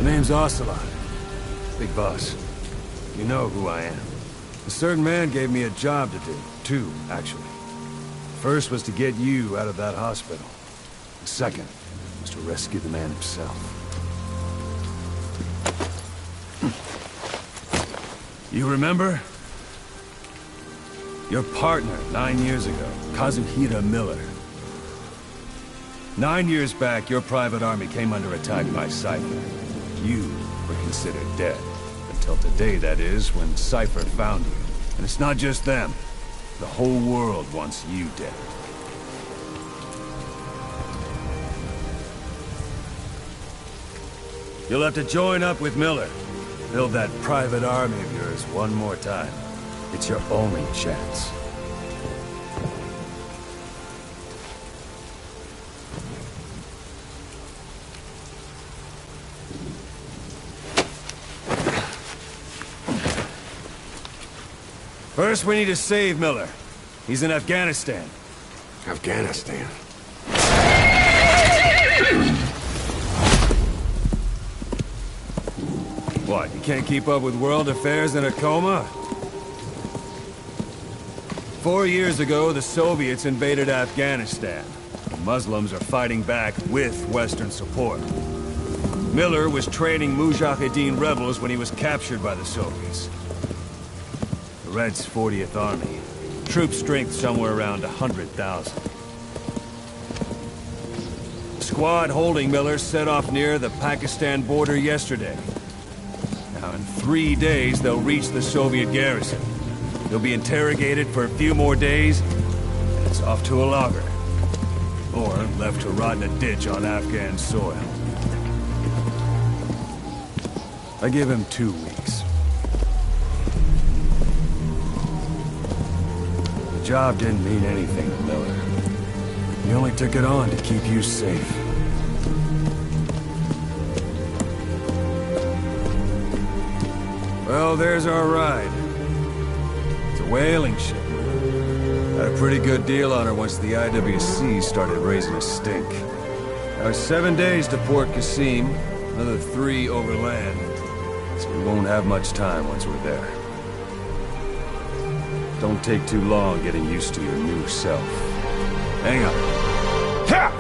My name's Ocelot. Big boss. You know who I am. A certain man gave me a job to do. Two, actually. First was to get you out of that hospital. The second was to rescue the man himself. You remember? Your partner 9 years ago, Kazuhira Miller. 9 years back, your private army came under attack by Cypher. You were considered dead. Until today, that is, when Cypher found you. And it's not just them. The whole world wants you dead. You'll have to join up with Miller. Build that private army of yours one more time. It's your only chance. First, we need to save Miller. He's in Afghanistan. Afghanistan? What, you can't keep up with world affairs in a coma? 4 years ago, the Soviets invaded Afghanistan. The Muslims are fighting back with Western support. Miller was training Mujahideen rebels when he was captured by the Soviets. The Reds' 40th Army. Troop strength somewhere around 100,000. The squad holding Miller set off near the Pakistan border yesterday. Now, in 3 days, they'll reach the Soviet garrison. They'll be interrogated for a few more days, and it's off to a lager. Or left to rot in a ditch on Afghan soil. I give him 2 weeks. The job didn't mean anything to Miller. He only took it on to keep you safe. Well, there's our ride. It's a whaling ship. Had a pretty good deal on her once the IWC started raising a stink. Now, 7 days to Port Qasim, another 3 overland. So we won't have much time once we're there. Don't take too long getting used to your new self. Hang on. Ha!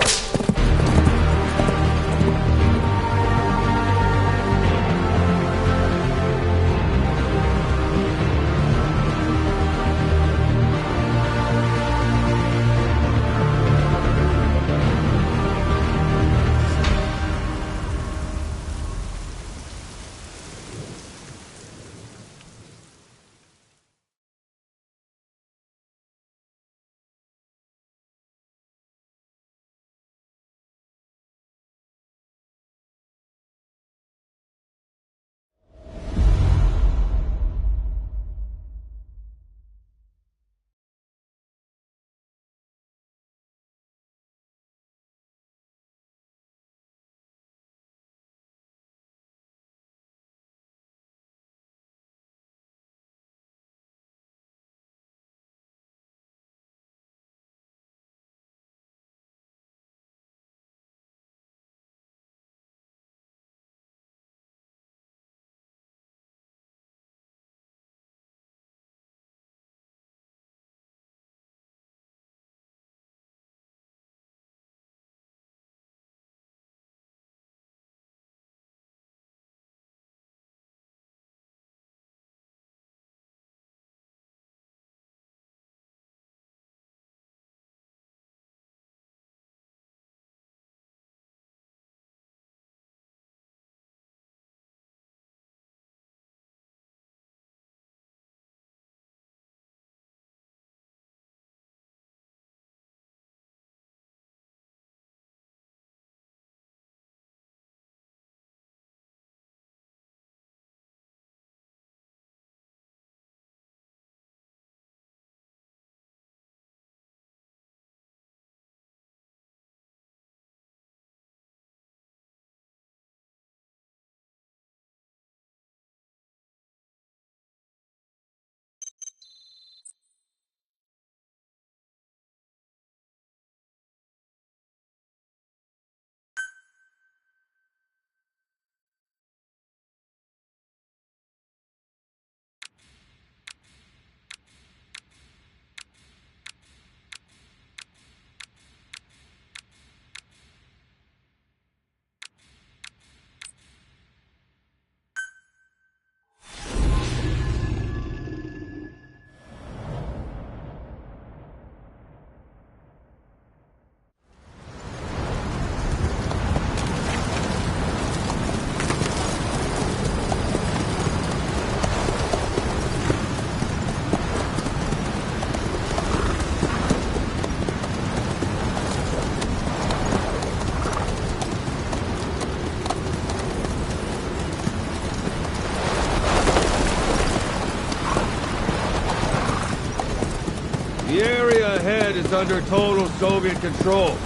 The area ahead is under total Soviet control.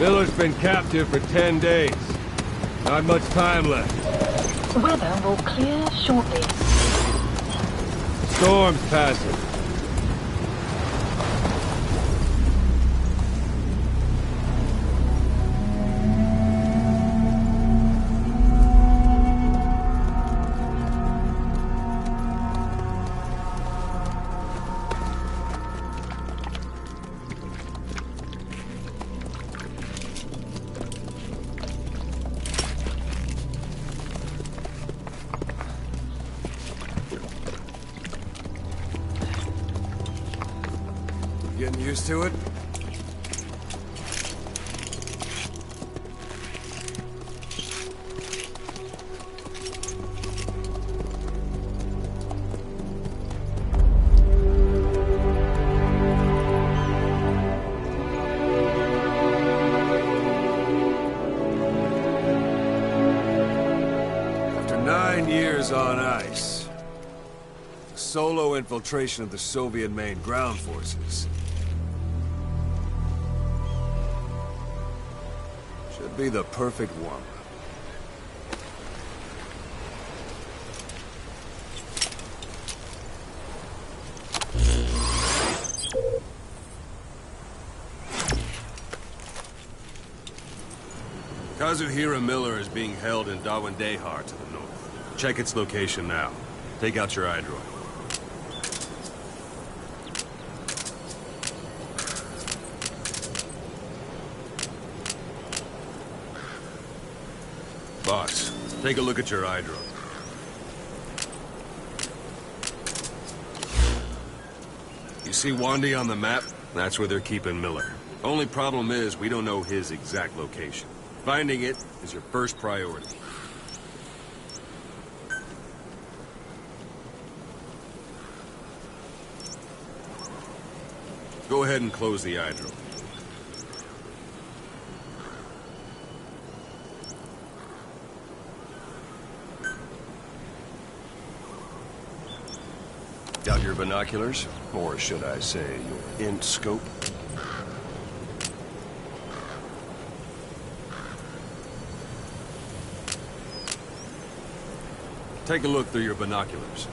Miller's been captive for 10 days. Not much time left. Weather will clear shortly. Storm's passing. Getting used to it? After 9 years on ice, the solo infiltration of the Soviet main ground forces should be the perfect warm-up. Kazuhira Miller is being held in Dawandehar to the north. Check its location now. Take out your iDroid. Boss, take a look at your iDroid. You see Wandy on the map? That's where they're keeping Miller. Only problem is, we don't know his exact location. Finding it is your first priority. Go ahead and close the iDroid. Got your binoculars? Or should I say, your int scope? Take a look through your binoculars.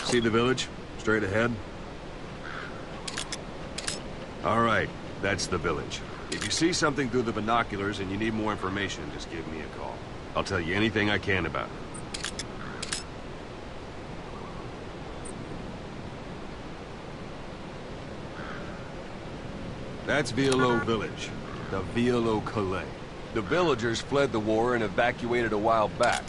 See the village? Straight ahead? All right, that's the village. If you see something through the binoculars and you need more information, just give me a call. I'll tell you anything I can about it. That's Violo Village, the Violo Calais. The villagers fled the war and evacuated a while back.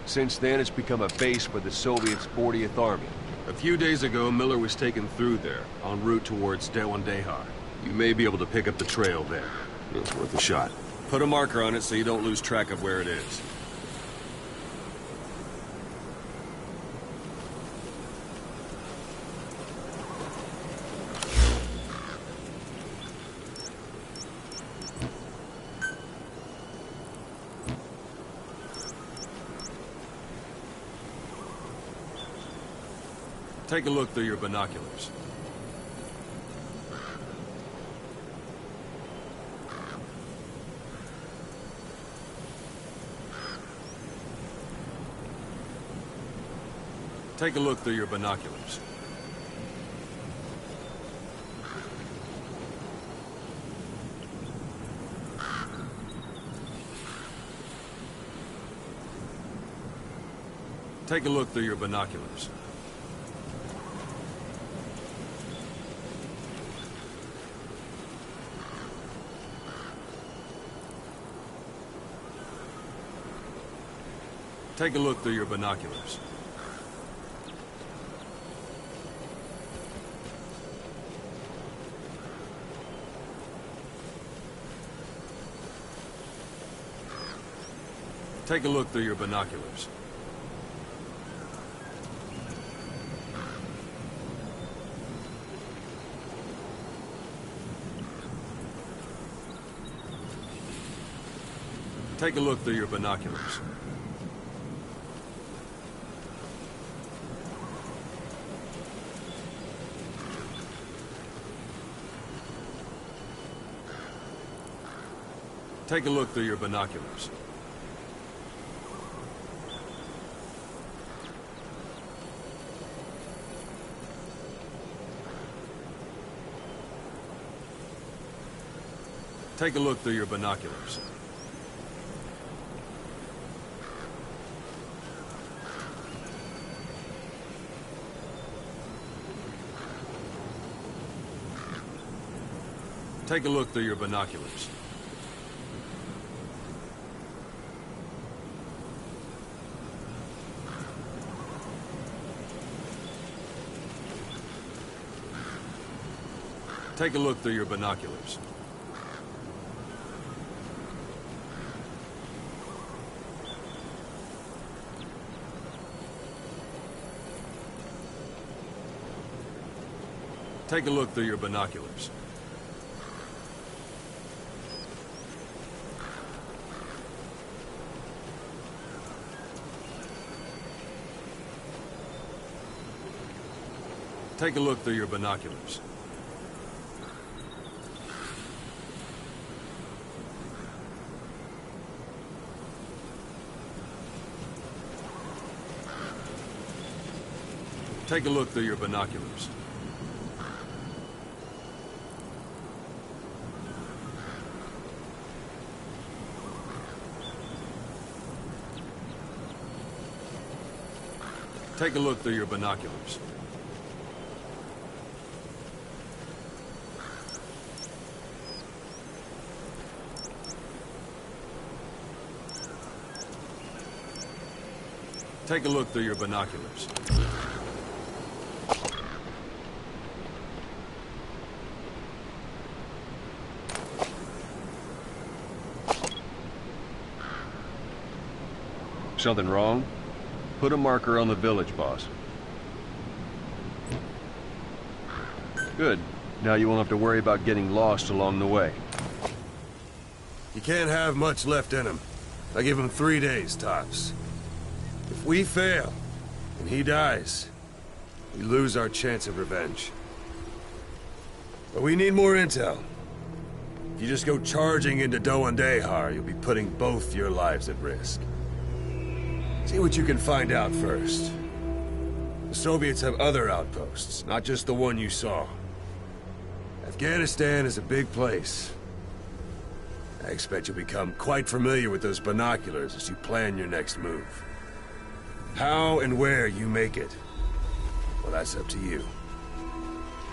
Since then, it's become a base for the Soviets' 40th Army. A few days ago, Miller was taken through there, en route towards Dawandehar. You may be able to pick up the trail there. It's worth a shot. Put a marker on it so you don't lose track of where it is. Take a look through your binoculars. Take a look through your binoculars. Take a look through your binoculars. Take a look through your binoculars. Take a look through your binoculars. Take a look through your binoculars. Take a look through your binoculars. Take a look through your binoculars. Take a look through your binoculars. Take a look through your binoculars. Take a look through your binoculars. Take a look through your binoculars. Take a look through your binoculars. Take a look through your binoculars. Take a look through your binoculars. Something wrong? Put a marker on the village, boss. Good. Now you won't have to worry about getting lost along the way. You can't have much left in him. I give him 3 days, tops. If we fail, and he dies, we lose our chance of revenge. But we need more intel. If you just go charging into Doandehar, you'll be putting both your lives at risk. See what you can find out first. The Soviets have other outposts, not just the one you saw. Afghanistan is a big place. I expect you'll become quite familiar with those binoculars as you plan your next move. How and where you make it, well, that's up to you.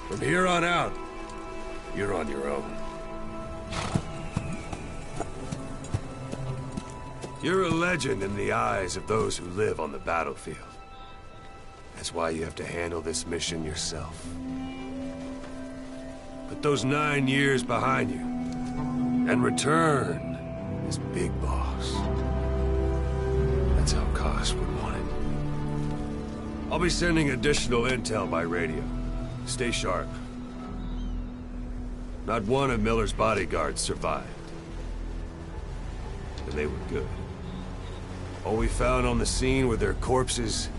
From here on out, you're on your own. You're a legend in the eyes of those who live on the battlefield. That's why you have to handle this mission yourself. Put those 9 years behind you, and return as Big Boss. That's how Koss would want it. I'll be sending additional intel by radio. Stay sharp. Not one of Miller's bodyguards survived. And they were good. All we found on the scene were their corpses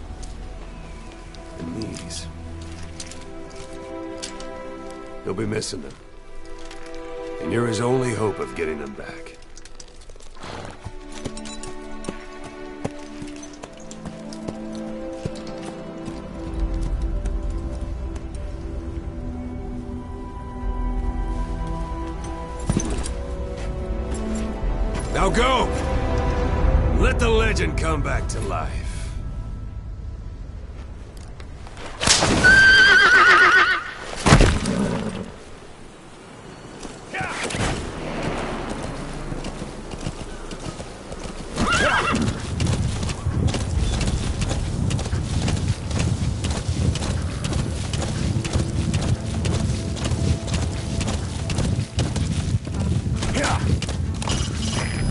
and these. You'll be missing them. And you're his only hope of getting them back. Now go! Let the legend come back to life.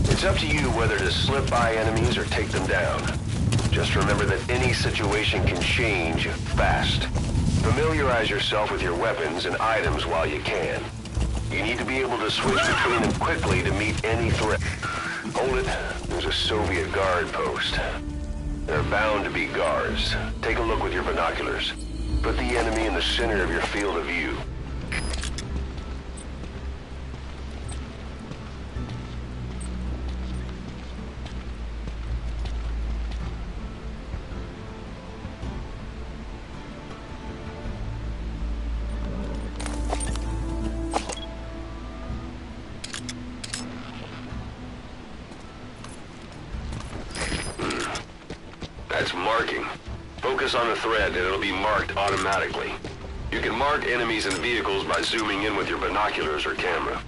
It's up to you whether to slip by enemies or take them down. Just remember that any situation can change fast. Familiarize yourself with your weapons and items while you can. You need to be able to switch between them quickly to meet any threat. Hold it. There's a Soviet guard post. There are bound to be guards. Take a look with your binoculars. Put the enemy in the center of your field of view. That's marking. Focus on the thread and it'll be marked automatically. You can mark enemies and vehicles by zooming in with your binoculars or camera.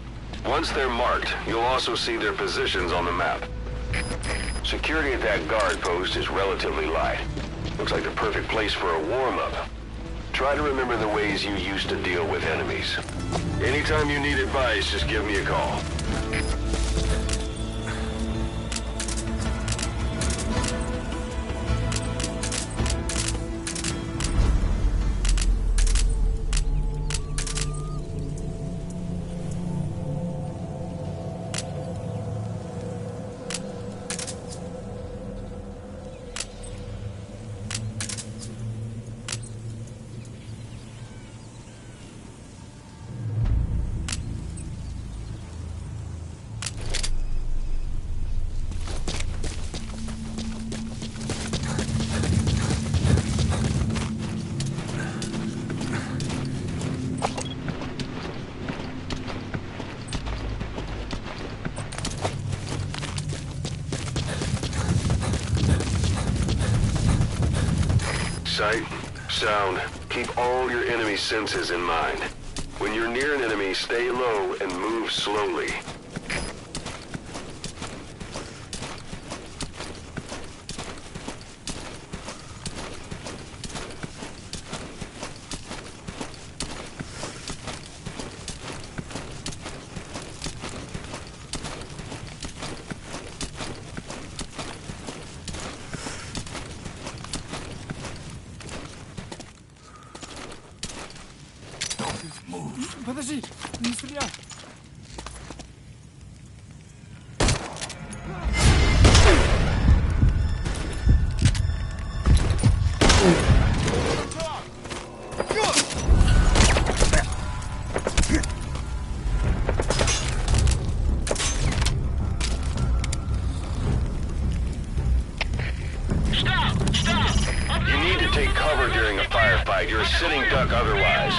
Once they're marked, you'll also see their positions on the map. Security at that guard post is relatively light. Looks like the perfect place for a warm-up. Try to remember the ways you used to deal with enemies. Anytime you need advice, just give me a call. Sight, sound, keep all your enemy senses in mind. When you're near an enemy, stay low and move slowly. Подожди, не стреляй! You need to take cover during a firefight. You're a sitting duck otherwise.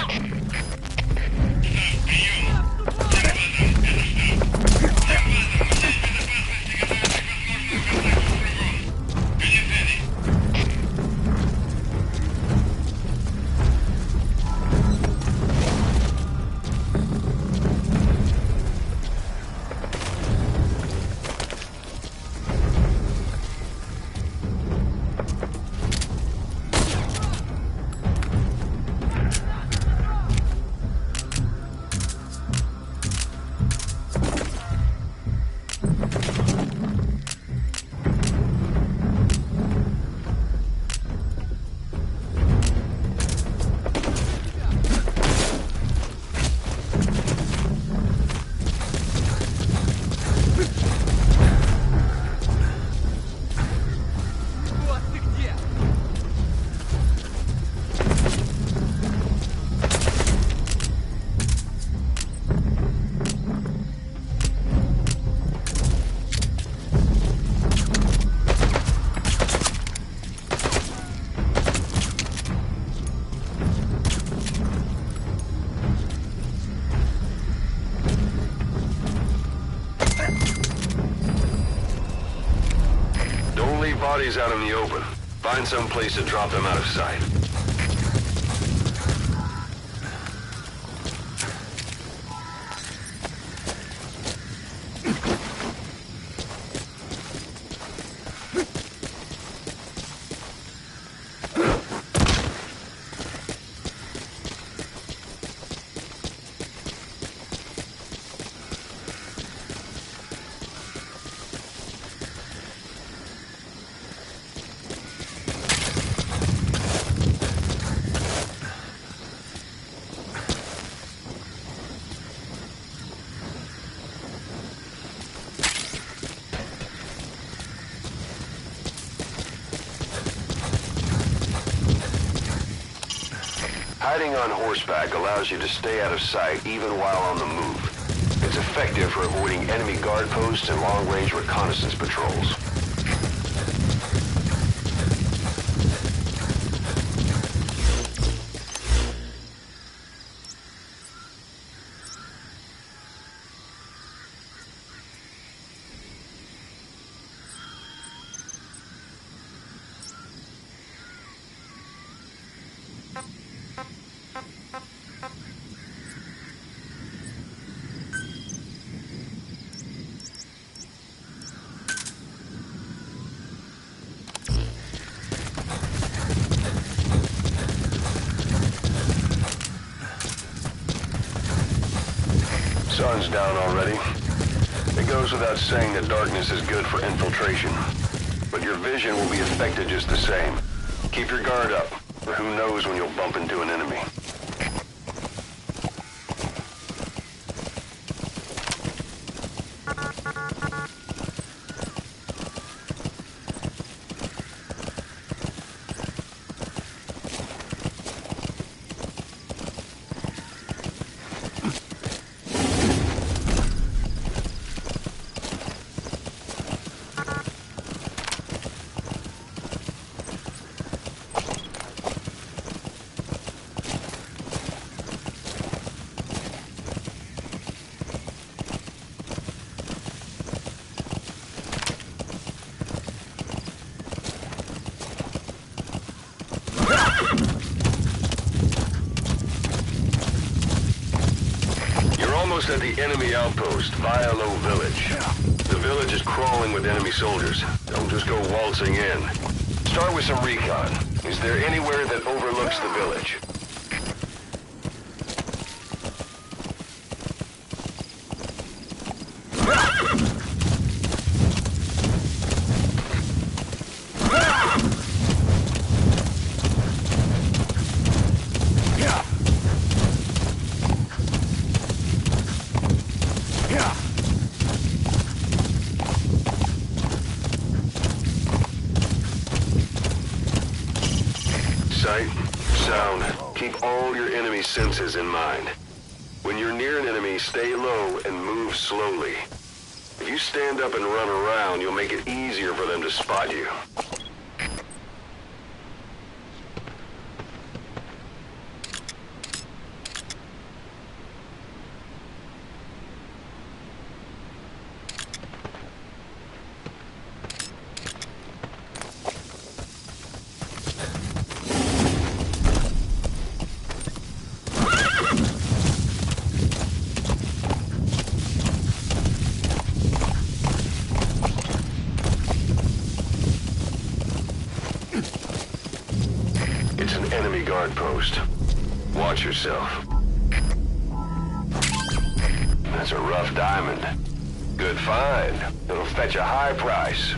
Bodies out in the open. Find some place to drop them out of sight. Riding on horseback allows you to stay out of sight even while on the move. It's effective for avoiding enemy guard posts and long-range reconnaissance patrols. Sun's down already. It goes without saying that darkness is good for infiltration. But your vision will be affected just the same. Keep your guard up, or who knows when you'll bump into an enemy. Almost at the enemy outpost, Vialo Village. The village is crawling with enemy soldiers. Don't just go waltzing in. Start with some recon. Is there anywhere that overlooks the village? Sight, sound, keep all your enemy senses in mind. When you're near an enemy, stay low and move slowly. If you stand up and run around, you'll make it easier for them to spot you. It's an enemy guard post. Watch yourself. That's a rough diamond. Good find. It'll fetch a high price.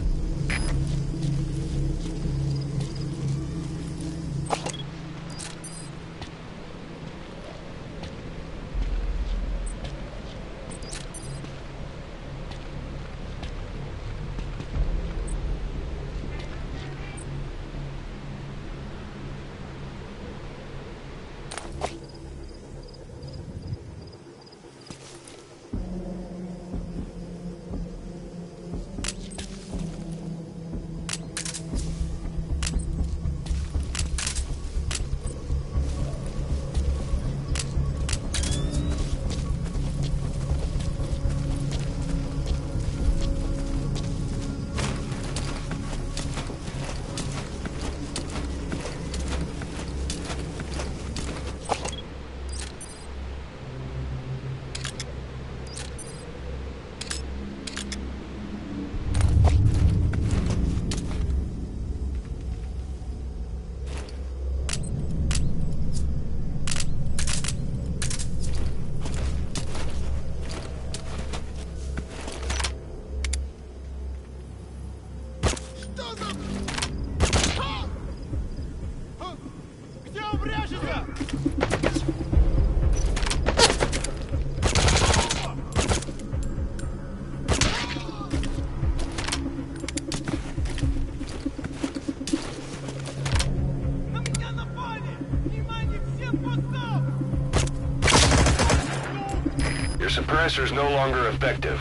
Your suppressor's no longer effective.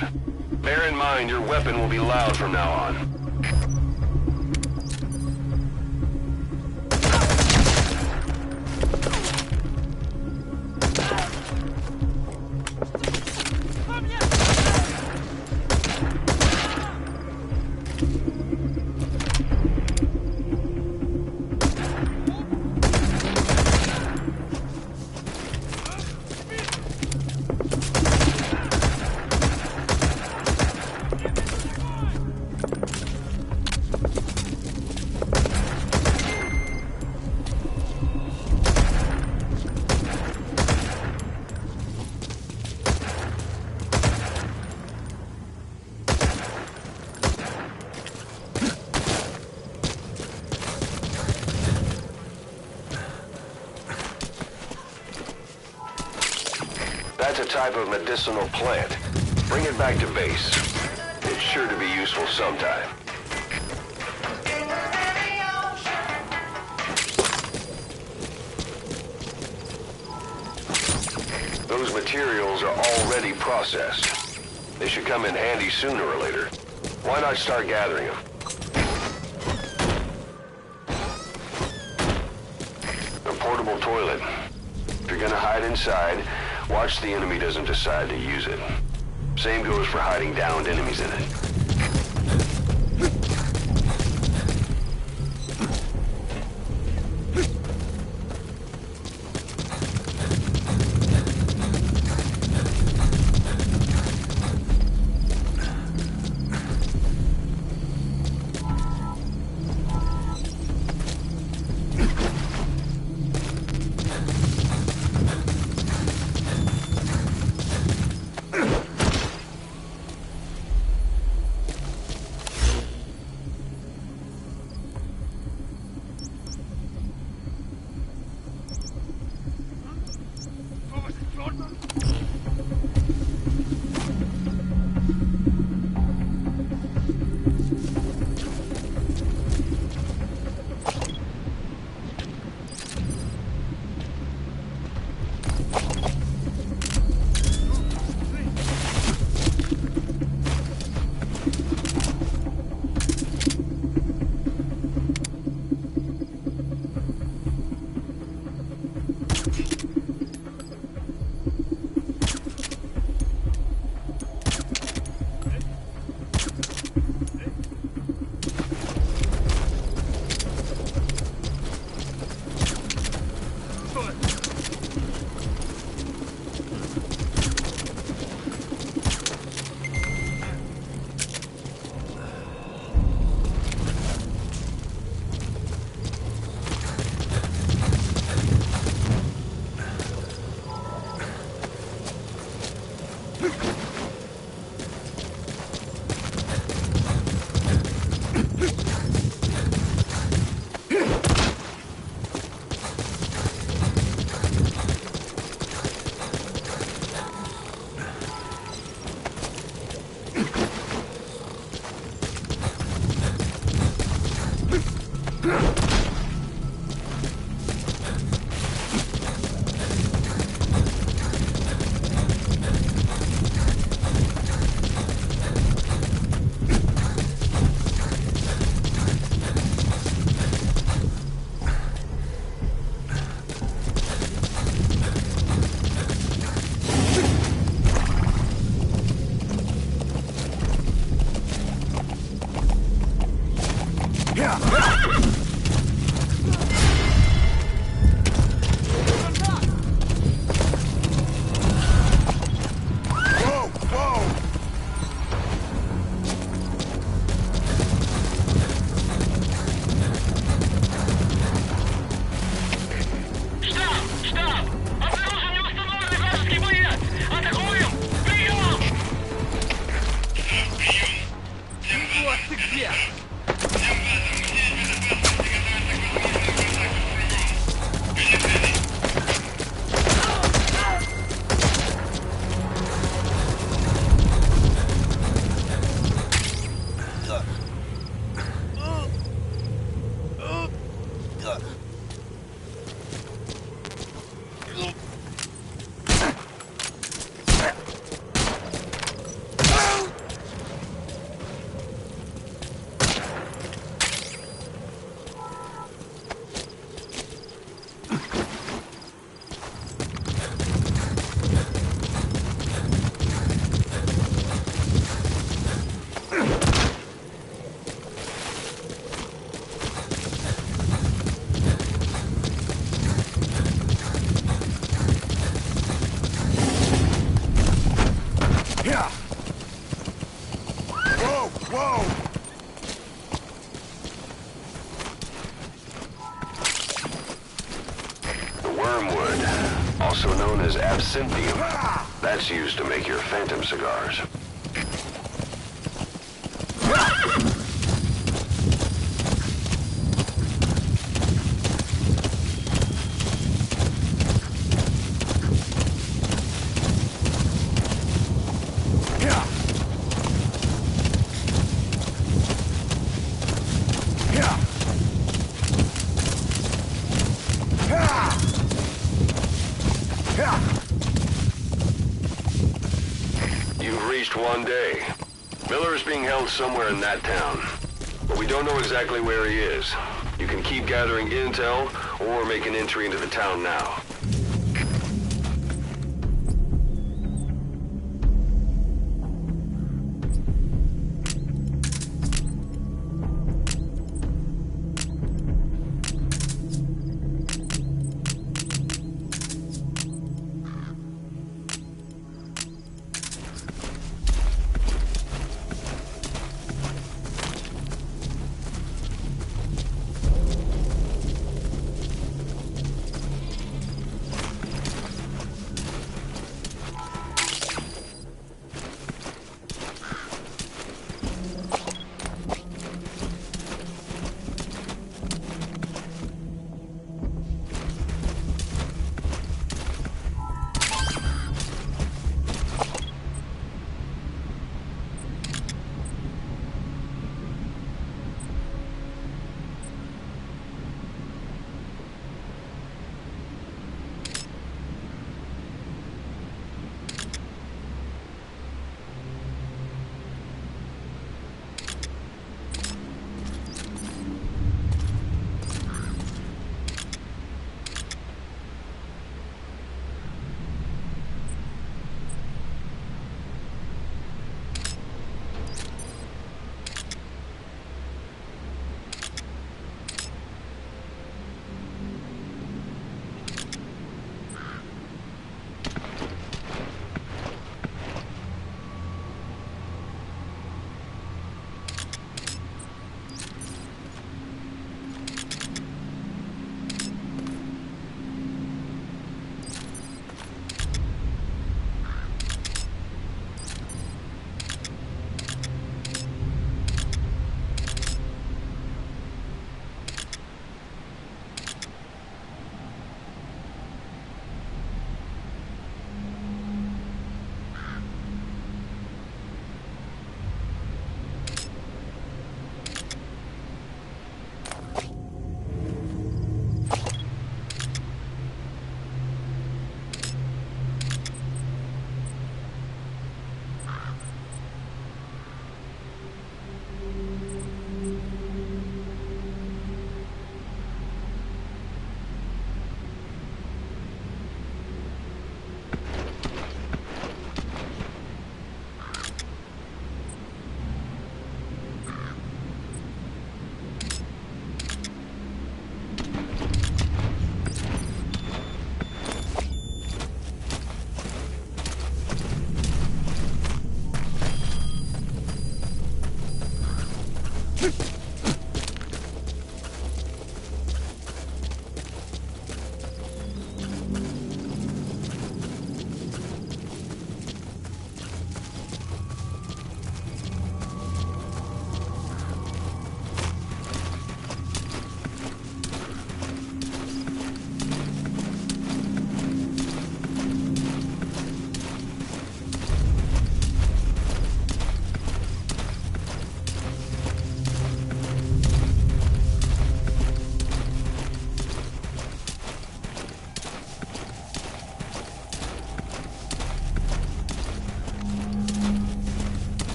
Bear in mind your weapon will be loud from now on. That's a type of medicinal plant. Bring it back to base. It's sure to be useful sometime. Those materials are already processed. They should come in handy sooner or later. Why not start gathering them? A portable toilet. If you're gonna hide inside, watch the enemy doesn't decide to use it. Same goes for hiding downed enemies in it. known as absinthium. That's used to make your phantom cigars. You've reached one day. Miller is being held somewhere in that town, but we don't know exactly where he is. You can keep gathering intel or make an entry into the town now.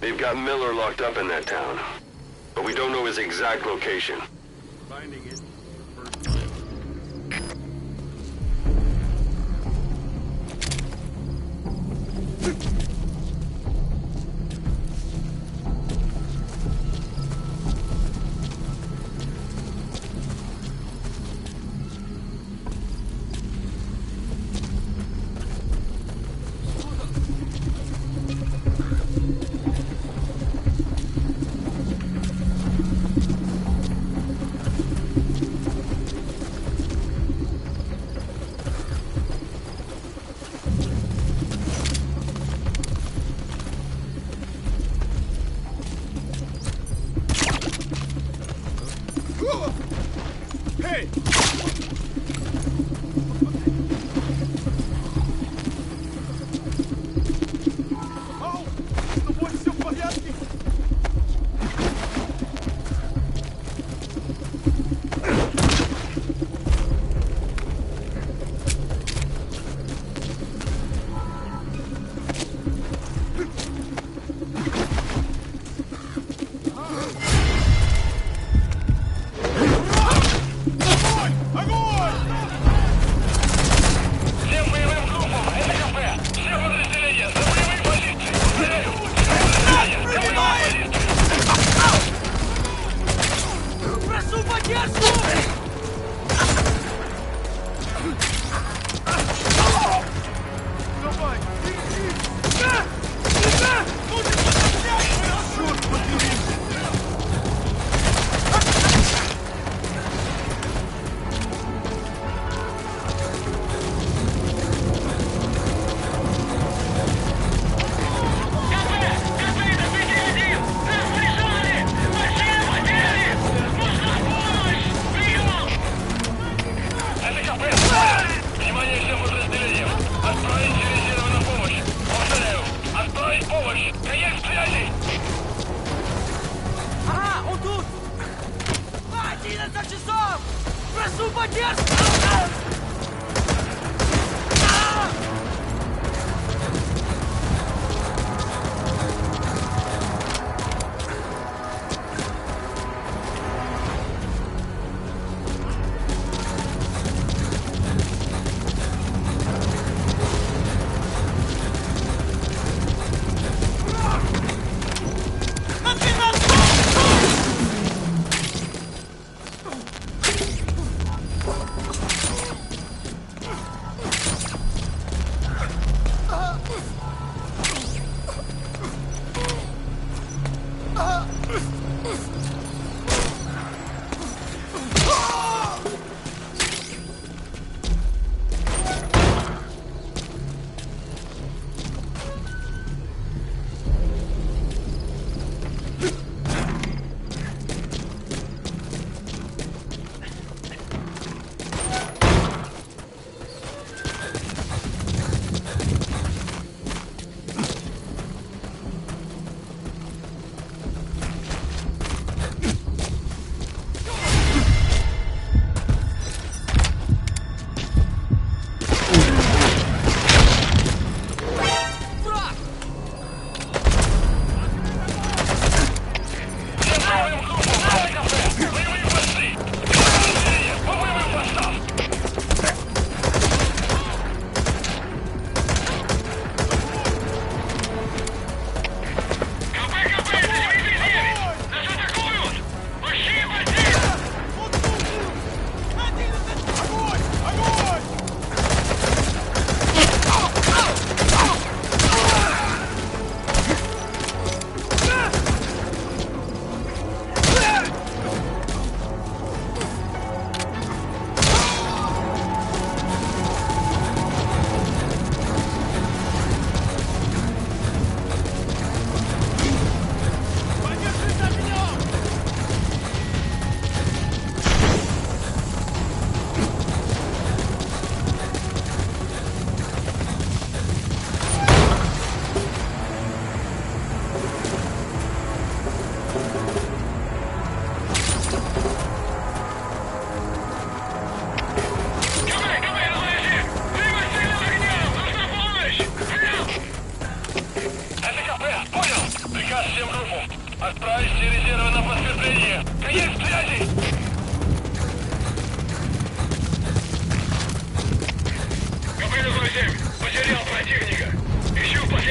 They've got Miller locked up in that town, but we don't know his exact location. Finding it.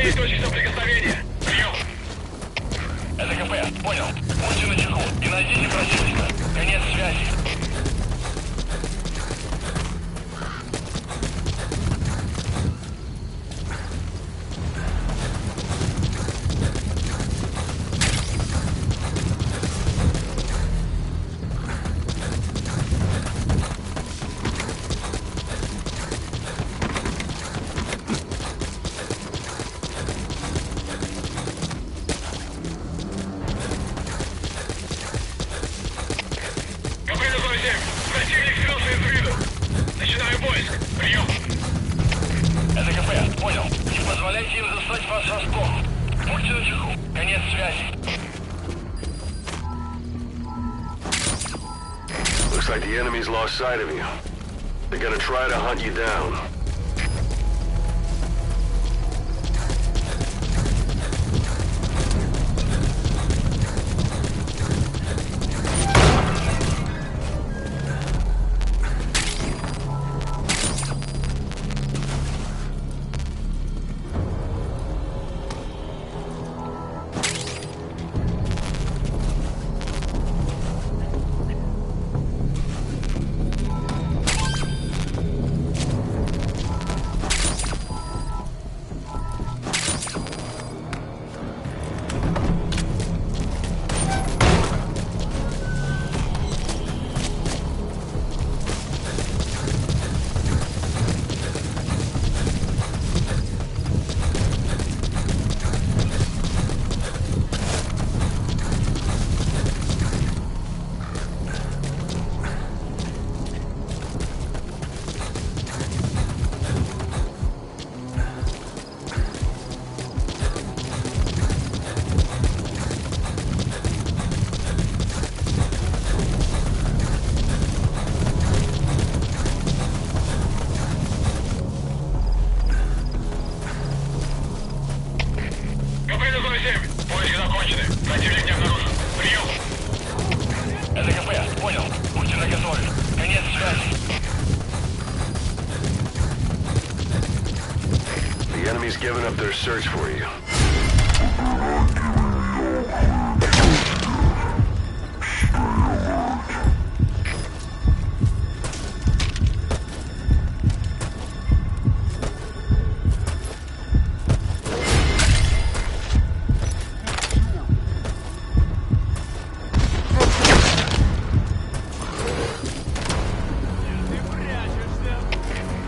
Проверить точки соприкосновения. Прием. Это КП. Понял. Будьте начеку и найдите противника. Конец связи. Противник скрылся из виду. Начинаю поиск. Прием. Это КП. Понял. Не позволяйте им застать вас врасплох. Будьте начеку. Конец связи. Looks like the enemy's lost sight of you. They're gonna try to hunt you down. Поиски закончены. Противник не обнаружен. Прием. Это КП. Понял. Будьте наготове. Конец связи. The enemy's given up their search for you.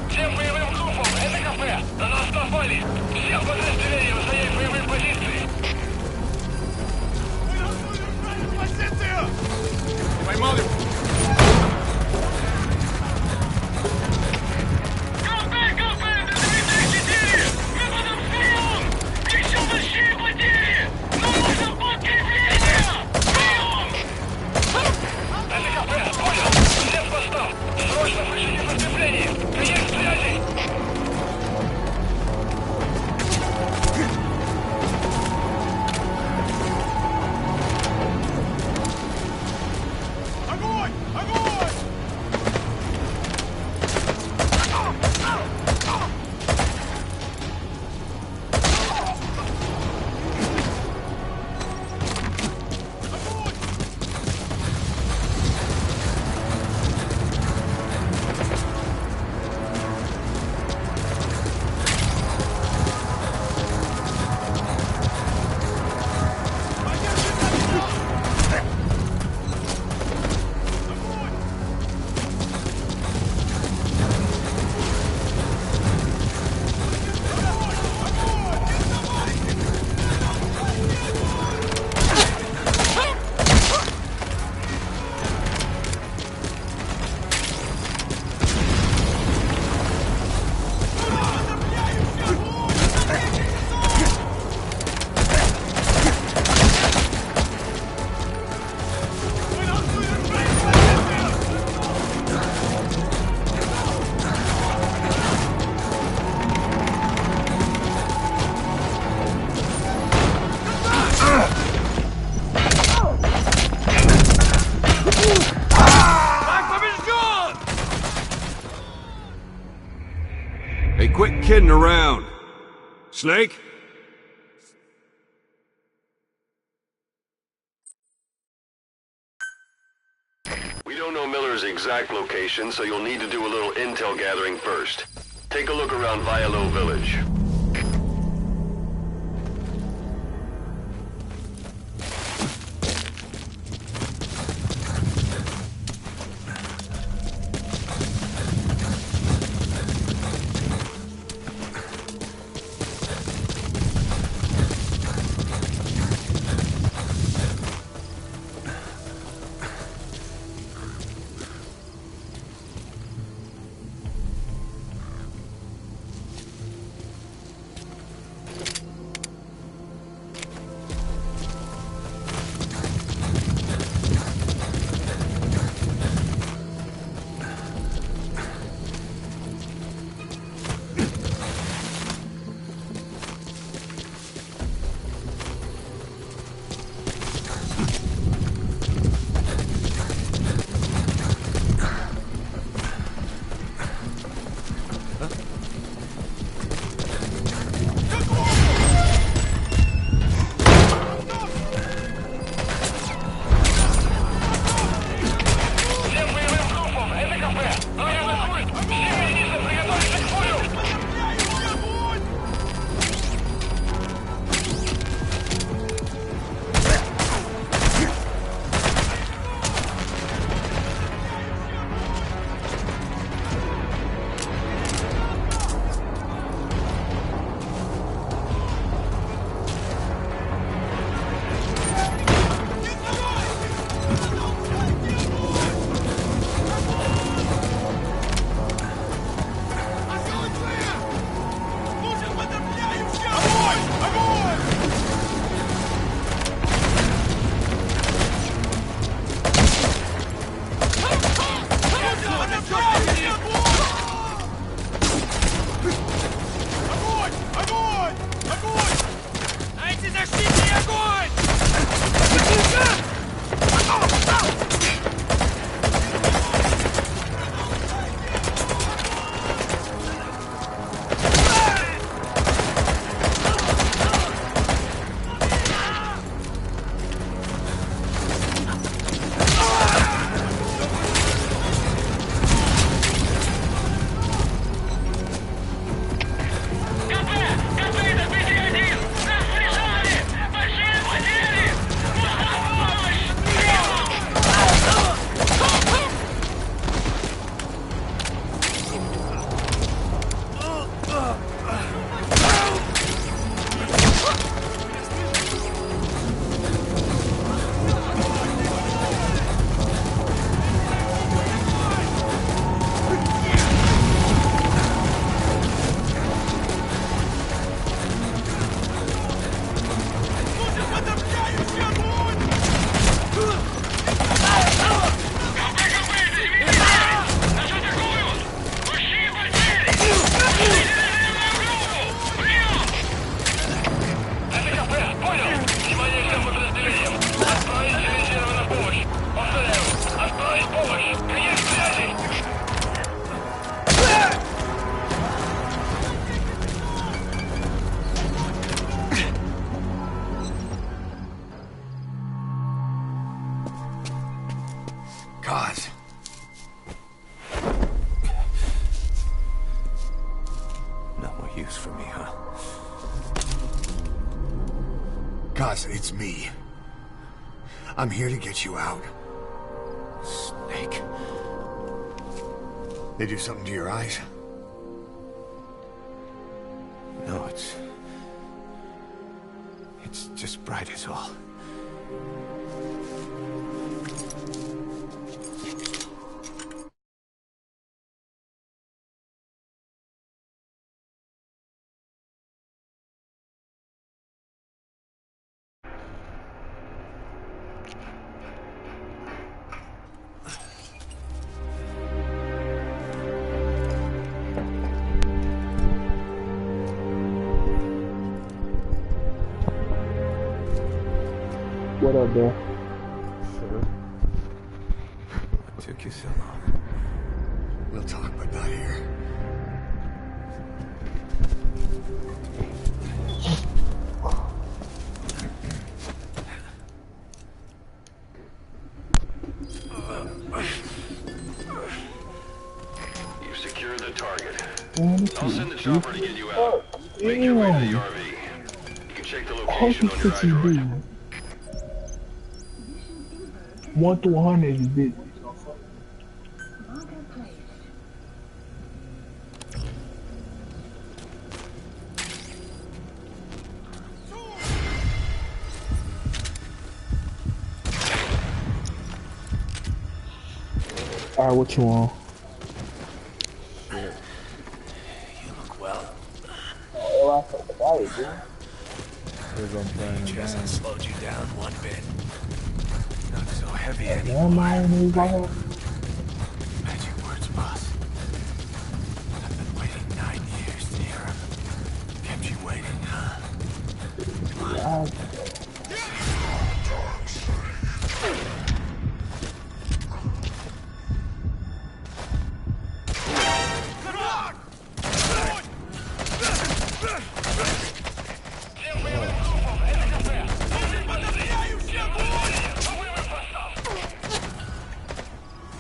Всем боевым группам! Это КП! На нас напали! Всем подразделениям занять боевые позиции! Поймал его! КП! Это 3-4! Мы будем вперед! Еще большие потери! Нам нужно подкрепление! Прием! Это КП! Понял! Всем постав! Срочно включите подкрепление! Конец связи! Огонь! Огонь! Hey, quit kidding around. Snake, exact location, so you'll need to do a little intel gathering first. Take a look around Vialo Village. It's me. I'm here to get you out. Snake. They do something to your eyes? No, it's just bright as all. What up, bro? Sure. What took you so long? We'll talk, but not here. I'll send the chopper to get you out. Make your way to the RV. You can check the location on your iDroid. 1 to 100 is busy. Alright, what you want? You look well. Oh, I forgot it, dude. Age hasn't slowed you down one bit. Not so heavy anymore. Never mind, he's like, Magic words, boss. I've been waiting 9 years to hear 'em. Kept you waiting, huh? yeah.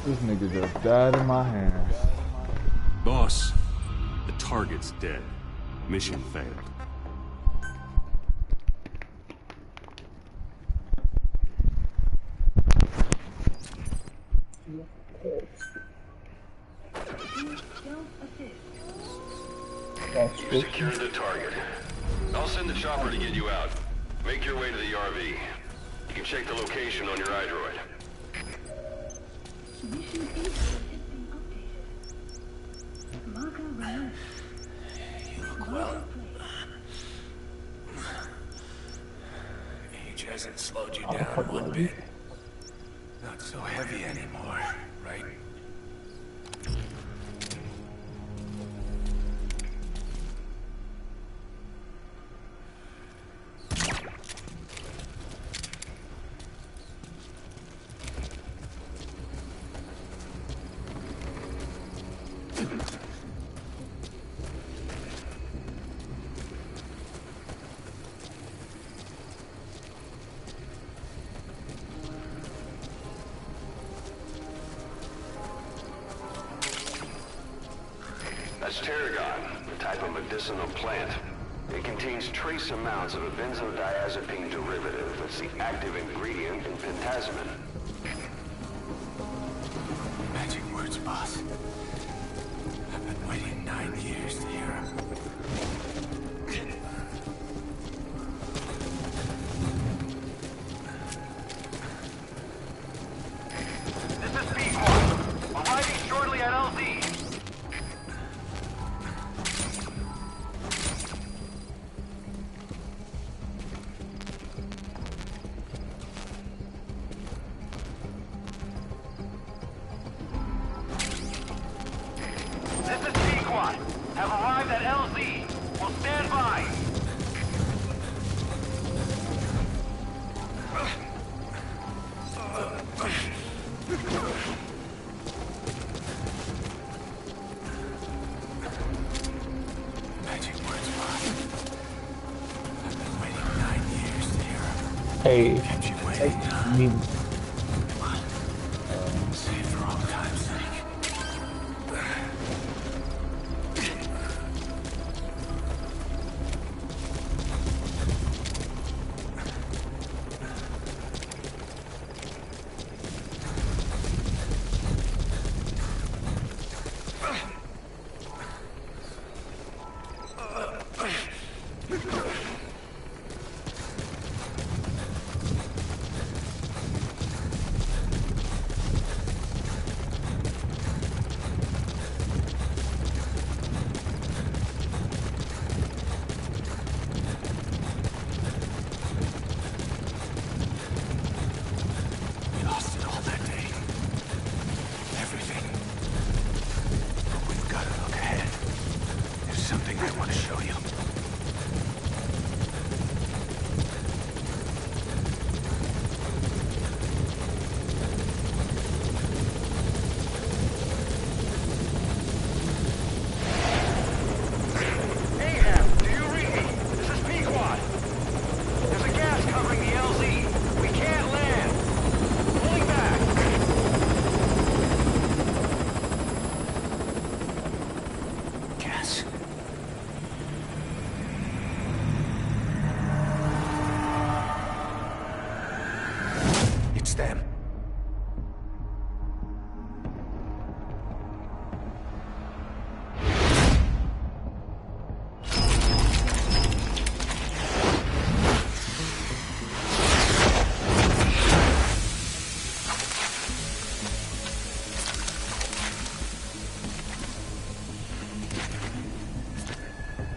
This nigga just died in my hands. Boss, the target's dead. Mission failed. You secured the target. I'll send the chopper to get you out. Make your way to the RV. You can check the location on your iDroid. You look well. Age hasn't slowed you down one bit. Not so heavy anymore, right? That's tarragon, a type of medicinal plant. It contains trace amounts of a benzodiazepine derivative that's the active ingredient in pentasmin. Magic words, boss. I've been waiting 9 years to hear 'em. This is P1. Arriving shortly at LZ. This is P1. Have arrived at LZ. Will stand by. Magic words, boss. I've been waiting 9 years to hear 'em. Hey, Kept you waiting, huh? me. Come on. Save for all time's sake. We lost it all that day. Everything. But we've got to look ahead. There's something I want to show you. Ahab, do you read me? This is Pequod. There's a gas covering the LZ. We can't land. Pulling back. Gas. them.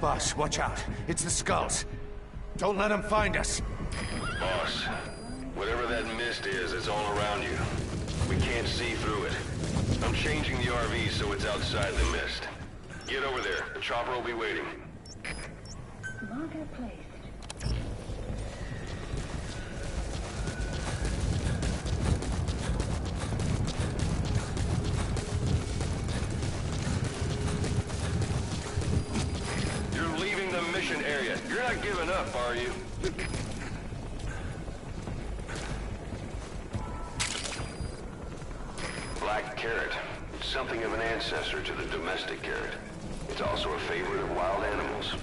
Boss, watch out. It's the skulls. Don't let them find us. Boss, whatever that mist is, it's all around you. We can't see through it. I'm changing the RV so it's outside the mist. Get over there. The chopper will be waiting. Marker placed. You're leaving the mission area. You're not giving up, are you? Black carrot. It's something of an ancestor to the domestic carrot. It's also a favorite of wild animals.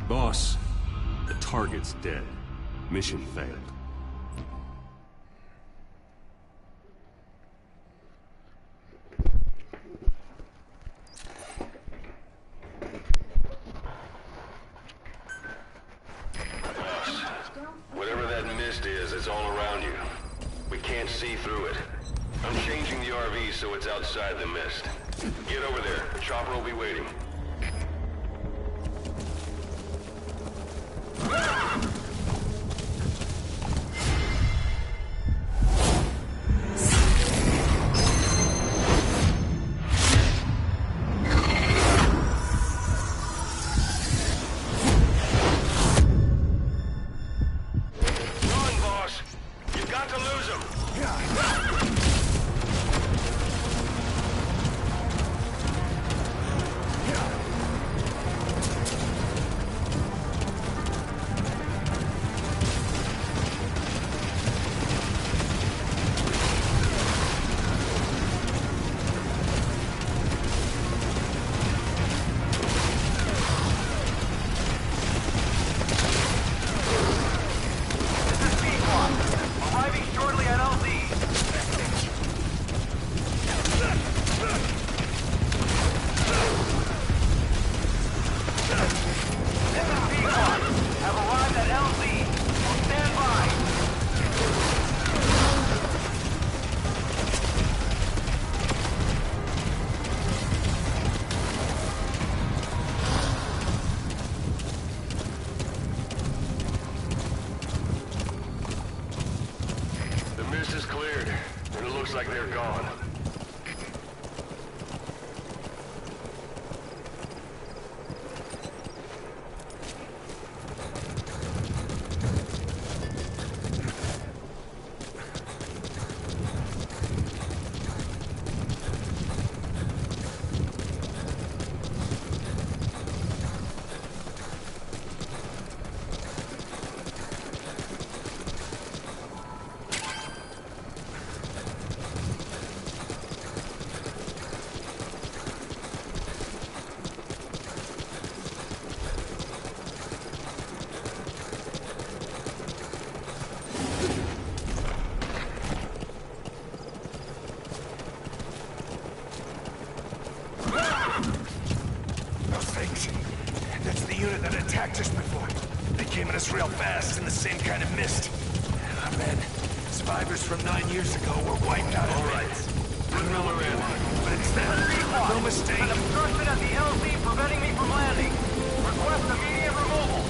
Boss, the target's dead. Mission failed. Whatever that mist is, it's all around you. We can't see through it. I'm changing the RV so it's outside the mist. Get over there. The chopper will be waiting. Run, boss! You've got they're gone. That's the unit that attacked us before. They came at us real fast in the same kind of mist. Oh, man, survivors from 9 years ago were wiped out. All right. Put Miller in. But it's that. No mistake. An obstruction at the LZ preventing me from landing. Request immediate removal.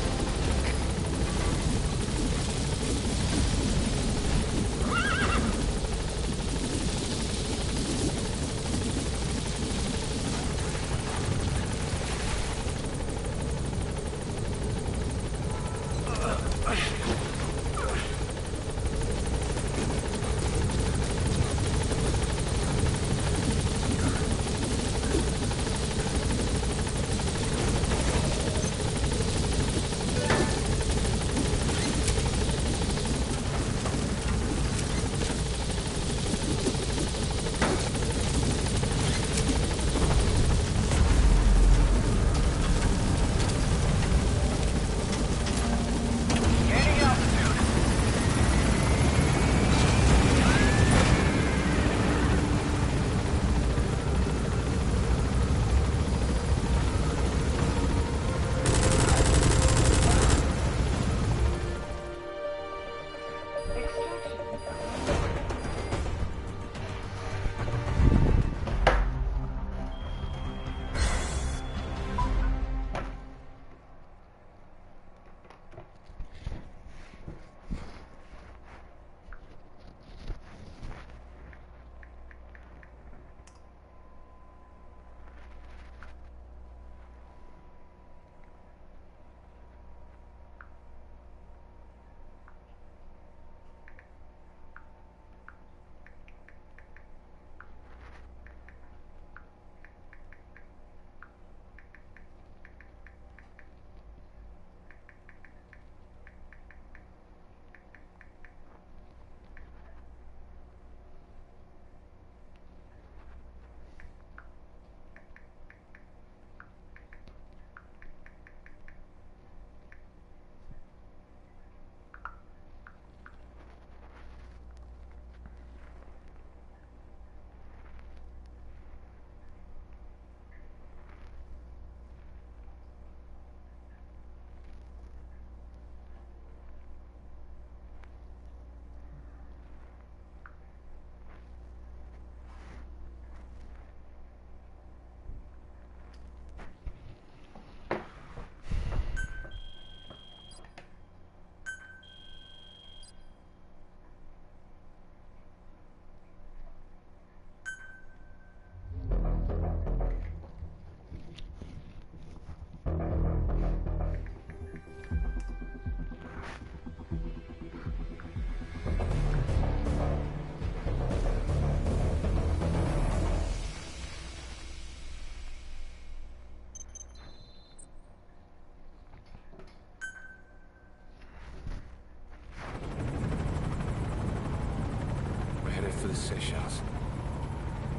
For the Seychelles.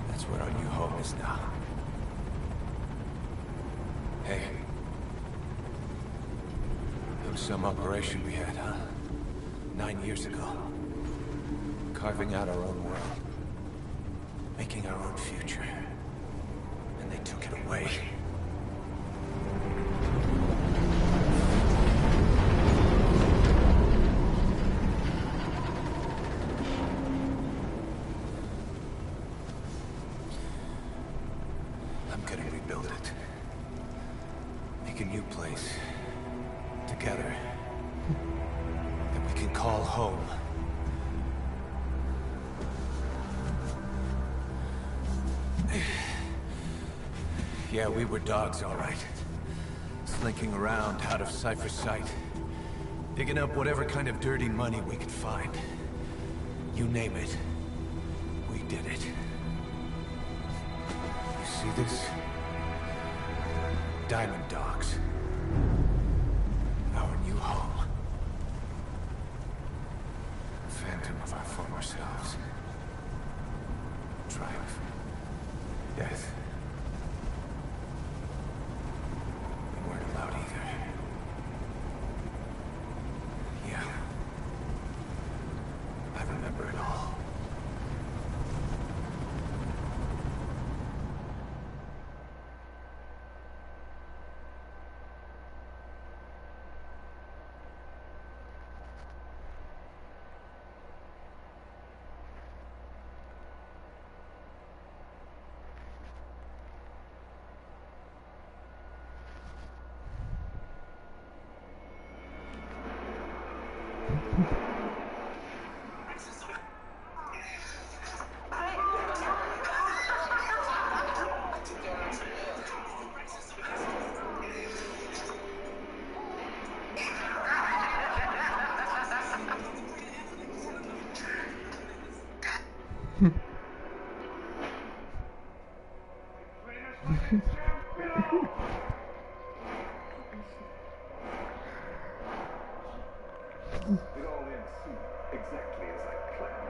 That's where our new home is now. Hey. There was some operation we had, huh? 9 years ago. Carving out our own world. Making our own future. And they took it away. Build it. Make a new place. Together. That we can call home. Yeah, we were dogs, all right. Slinking around out of Cypher's sight. Digging up whatever kind of dirty money we could find. You name it. We did it. You see this? Diamond Dogs. Our new home. Phantom of our former selves. Triumph. Death. We weren't allowed either. Yeah. I remember it all. It all ends soon, exactly as I planned.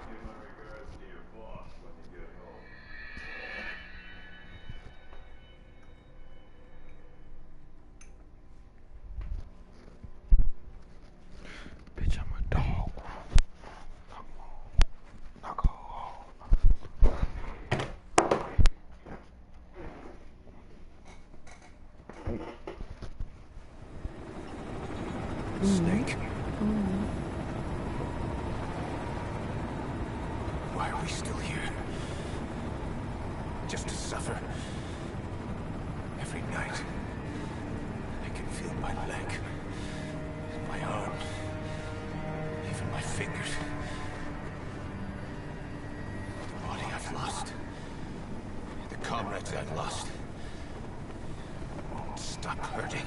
Give my regards to your boss when you get home. Bitch, I'm a dog. Knock off. Snake. Why are we still here? Just to suffer? Every night, I can feel my leg, my arm, even my fingers. The body I've lost, the comrades I've lost, won't stop hurting.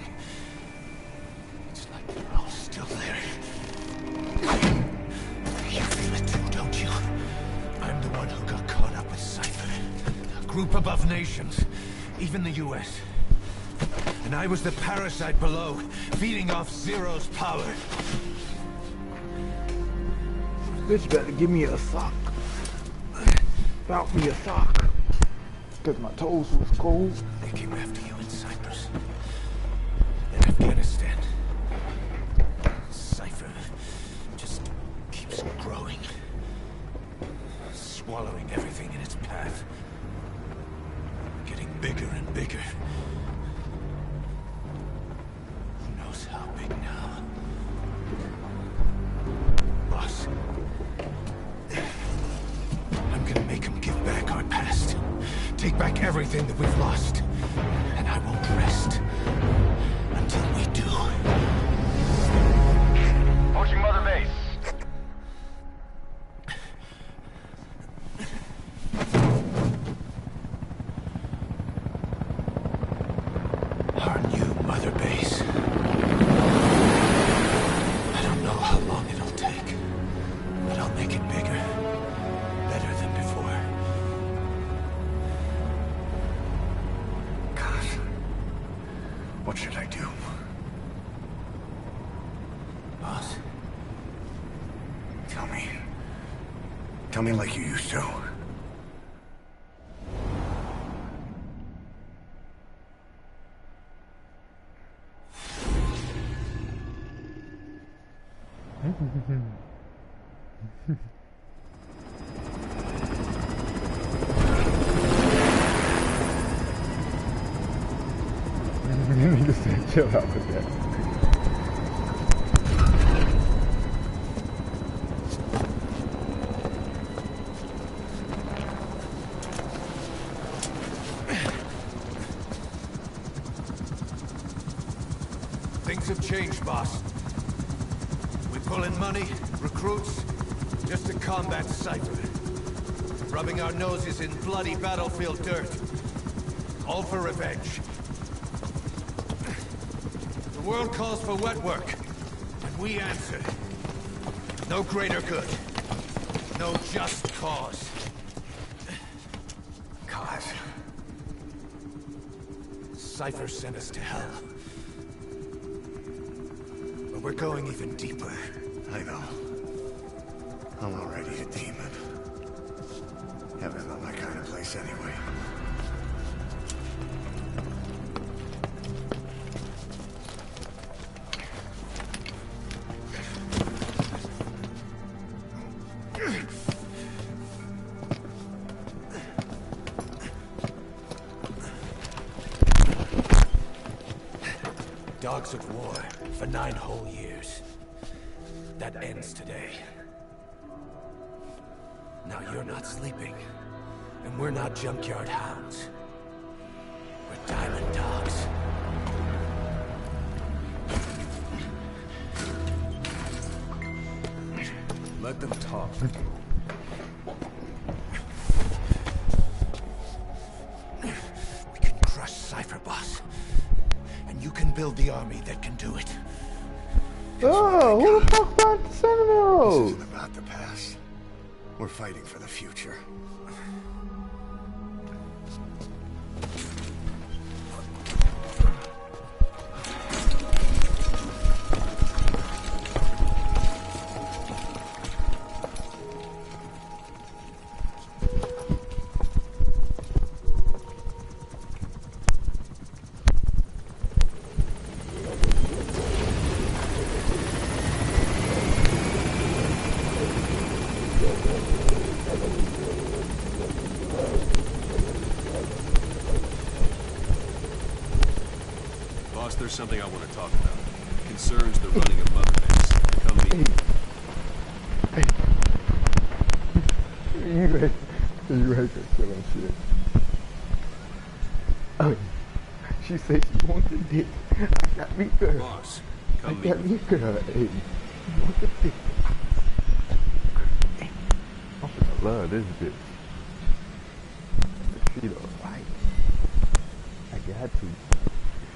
It's like they're all still there. You feel it too, don't you? I'm the one who got caught up with Cypher. A group above nations, even the US. And I was the parasite below, feeding off Zero's power. Bitch better give me a sock. Bout me a sock. Cause my toes was cold. They came after you in Cyprus. In Afghanistan. Cypher just keeps growing. Swallowing everything in its path. Getting bigger and bigger. Who knows how big now? Boss. I'm gonna make him give back our past. Take back everything that we've lost. And I won't rest until we do. Approaching Mother Base. Our new Mother Base. I don't know how long it'll take, but I'll make it bigger. Better than before. God. What should I do? Boss, Tell me. Tell me like you used to. Nigga said chill out with that. Things have changed, boss. We pull in money, recruits, just to combat Cypher. Rubbing our noses in bloody battlefield dirt. All for revenge. The world calls for wet work, and we answer. No greater good. No just cause. Cause. Cypher sent us to hell. But we're going even deeper. I know. I'm already a demon. Heaven's not my kind of place anyway. Dogs of war for 9 whole years. That ends today. Now you're not sleeping, and we're not junkyard hounds. We're diamond dogs. Let them talk. We can crush Cypher, boss. And you can build the army that can do it. Oh, who the fuck brought the Sentinel? This isn't about the past. We're fighting for the future. Boss, there's something I want to talk about. It concerns the running of Mother Base. Come meet me. You hate that killing shit. Oh, she said she wants the dick. I got me girl. Boss, I come meet got me. me girl. Hey, you want the dick? I'm gonna love this bitch. She alright. I got to.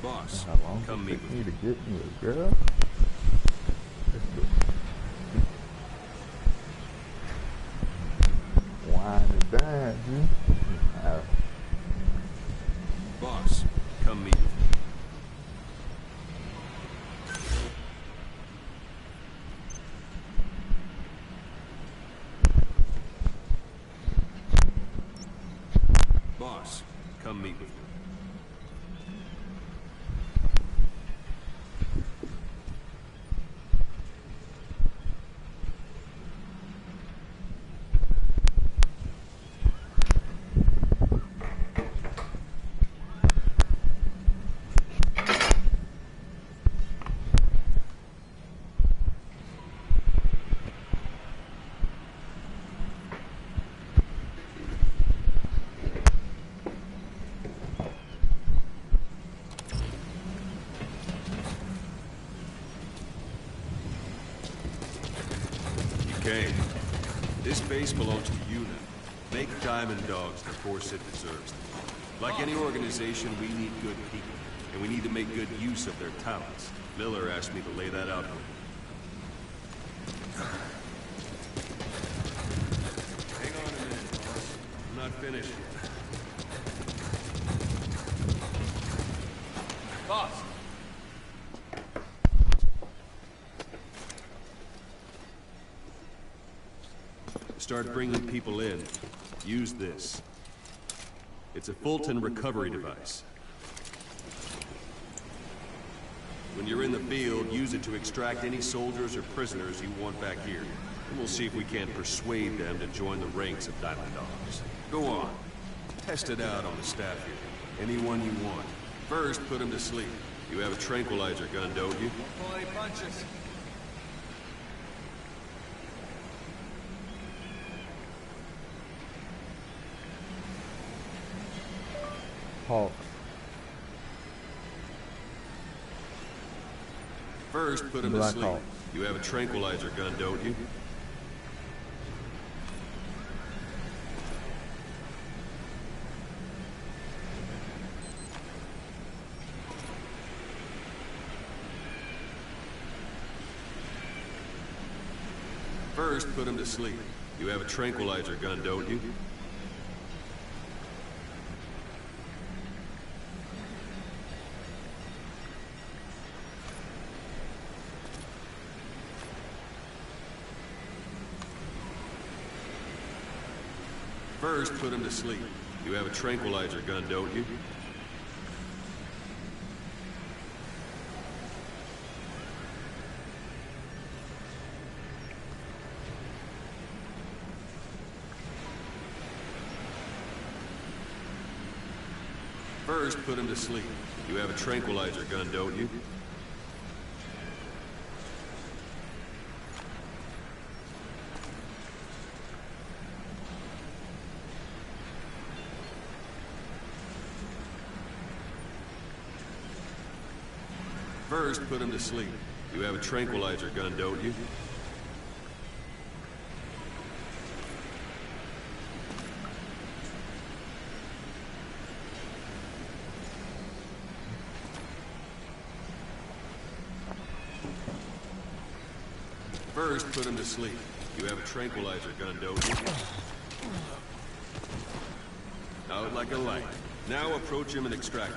Boss, How long come it meet take me. me to get me a girl? Let's go. Wine and dine, hmm? Alright. Boss, come meet me. Boss, come meet with me. Okay. This base belongs to you now. Make Diamond Dogs the force it deserves. Like any organization, we need good people, and we need to make good use of their talents. Miller asked me to lay that out for you. Hang on a minute, boss. I'm not finished yet. Boss! Start bringing people in. Use this. It's a Fulton recovery device. When you're in the field, use it to extract any soldiers or prisoners you want back here. And we'll see if we can't persuade them to join the ranks of Diamond Dogs. Go on. Test it out on the staff here. Anyone you want. First, put them to sleep. You have a tranquilizer gun, don't you? Boy punches. Hawks. First, put him to Black sleep. Hawk. You have a tranquilizer gun, don't you? First, put him to sleep. You have a tranquilizer gun, don't you? First, put him to sleep. You have a tranquilizer gun, don't you? First, put him to sleep. You have a tranquilizer gun, don't you? First, put him to sleep. You have a tranquilizer gun, don't you? First, put him to sleep. You have a tranquilizer gun, don't you? Out like a light. Now approach him and extract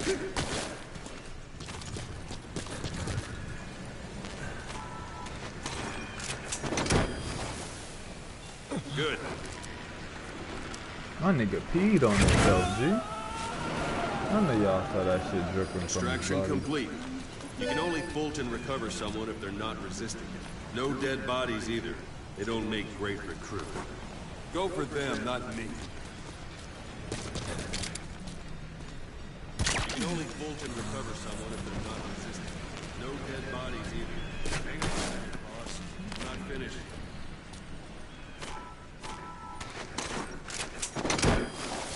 him. Good. My nigga peed on himself, G. None of y'all saw that shit dripping from his Extraction body. complete. You can only Fulton recover someone if they're not resisting it. No dead bodies either. They don't make great recruits. Go for them, not me. You can only Fulton recover someone if they're not resisting it. No dead bodies either. Hang on, boss. I'm not finished.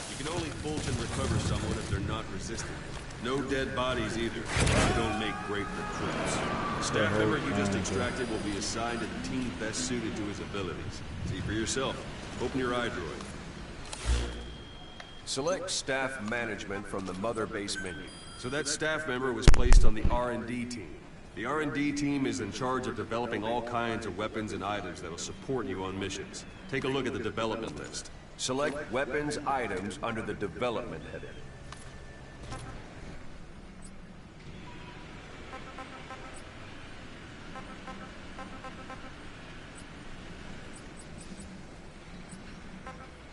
You can only Fulton recover someone if they're not resisting it. No dead bodies either. They don't make great recruits. The staff member you just extracted will be assigned to the team best suited to his abilities. See for yourself. Open your eye droid. Select staff management from the mother base menu. So that staff member was placed on the R&D team. The R&D team is in charge of developing all kinds of weapons and items that will support you on missions. Take a look at the development list. Select weapons items under the development heading.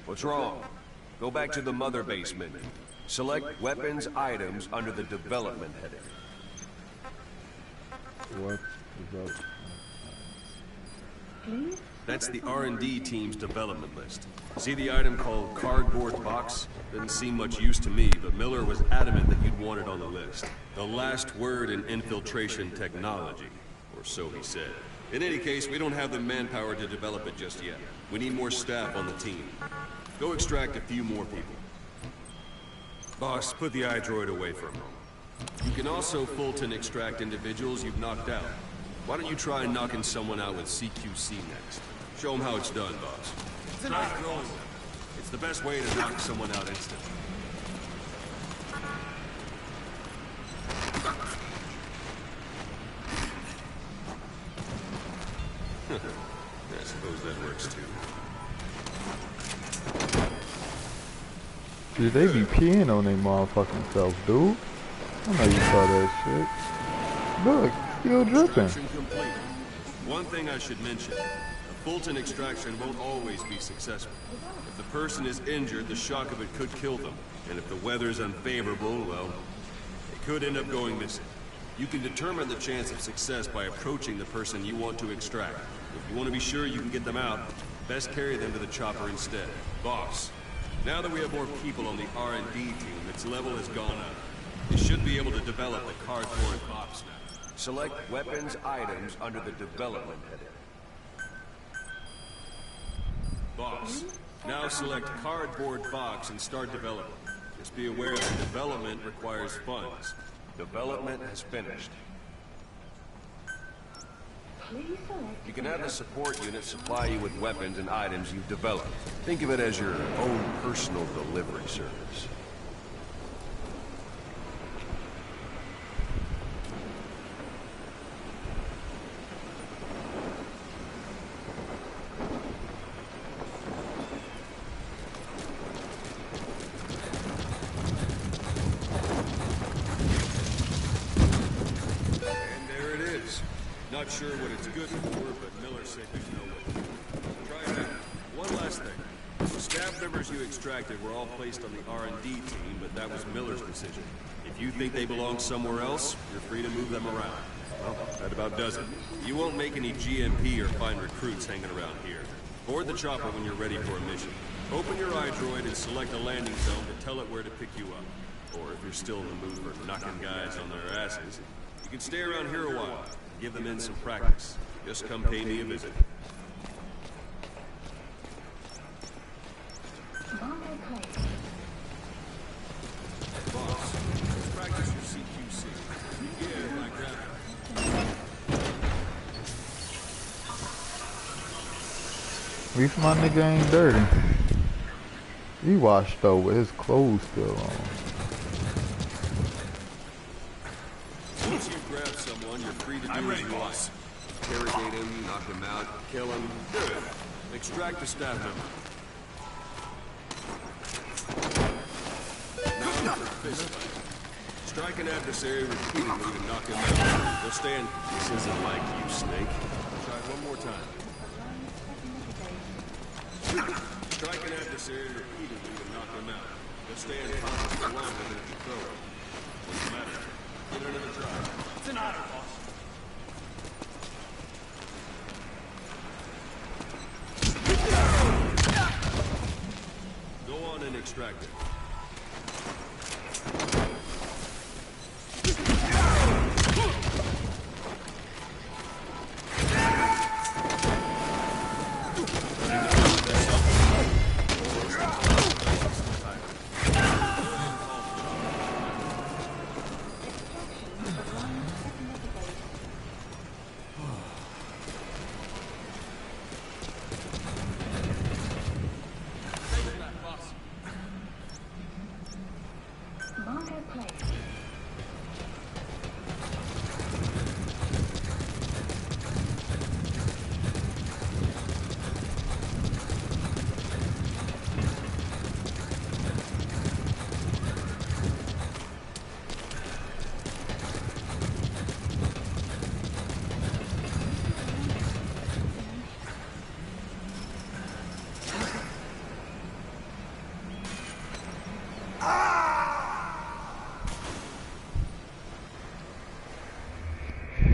What's wrong? Go back to the mother base menu. Select weapons items under the development heading. What is up? Please? That's the R&D team's development list. See the item called cardboard box? Didn't seem much use to me, but Miller was adamant that you'd want it on the list. The last word in infiltration technology, or so he said. In any case, we don't have the manpower to develop it just yet. We need more staff on the team. Go extract a few more people. Boss, put the iDroid away for a moment. You can also Fulton extract individuals you've knocked out. Why don't you try knocking someone out with CQC next? Show them how it's done, boss. Try throwing them. It's the best way to knock someone out instantly. I suppose that works too. Dude, they be peeing on their motherfucking self, dude. I know you saw that shit. Look, still dripping. Extraction complete. One thing I should mention. A Fulton extraction won't always be successful. If the person is injured, the shock of it could kill them. And if the weather's unfavorable, well, they could end up going missing. You can determine the chance of success by approaching the person you want to extract. If you want to be sure you can get them out, best carry them to the chopper instead. Boss, now that we have more people on the R&D team, its level has gone up. They should be able to develop the cardboard box now. Select weapons items under the development heading. Boss, now select cardboard box and start development. Just be aware that development requires funds. Development has finished. Please select. You can have the support unit supply you with weapons and items you've developed. Think of it as your own personal delivery service. Not sure what it's good for, but Miller said there's no way. Try it out. One last thing. The staff members you extracted were all placed on the R&D team, but that was Miller's decision. If you think they belong somewhere else, you're free to move them around. Well, that about does it. You won't make any GMP or find recruits hanging around here. Board the chopper when you're ready for a mission. Open your iDroid and select a landing zone to tell it where to pick you up. Or if you're still in the mood for knocking guys on their asses, you can stay around here a while. Give them in some practice. Just come pay me a visit. Boss, let's practice your CQC. Yeah, like that. At least my nigga ain't dirty. He washed though with his clothes still on. Once you grab someone, you're free to do as you want. Interrogate him, knock him out, kill him. Good. Extract the staff member. Now for a fist fight. Strike an adversary repeatedly to knock him out. They'll stand. This isn't like you, Snake. Try it one more time. Strike an adversary repeatedly to knock him out. They'll stand for longer than if you throw it. Doesn't matter. Give it another try. It's an honor, boss. Go on and extract it.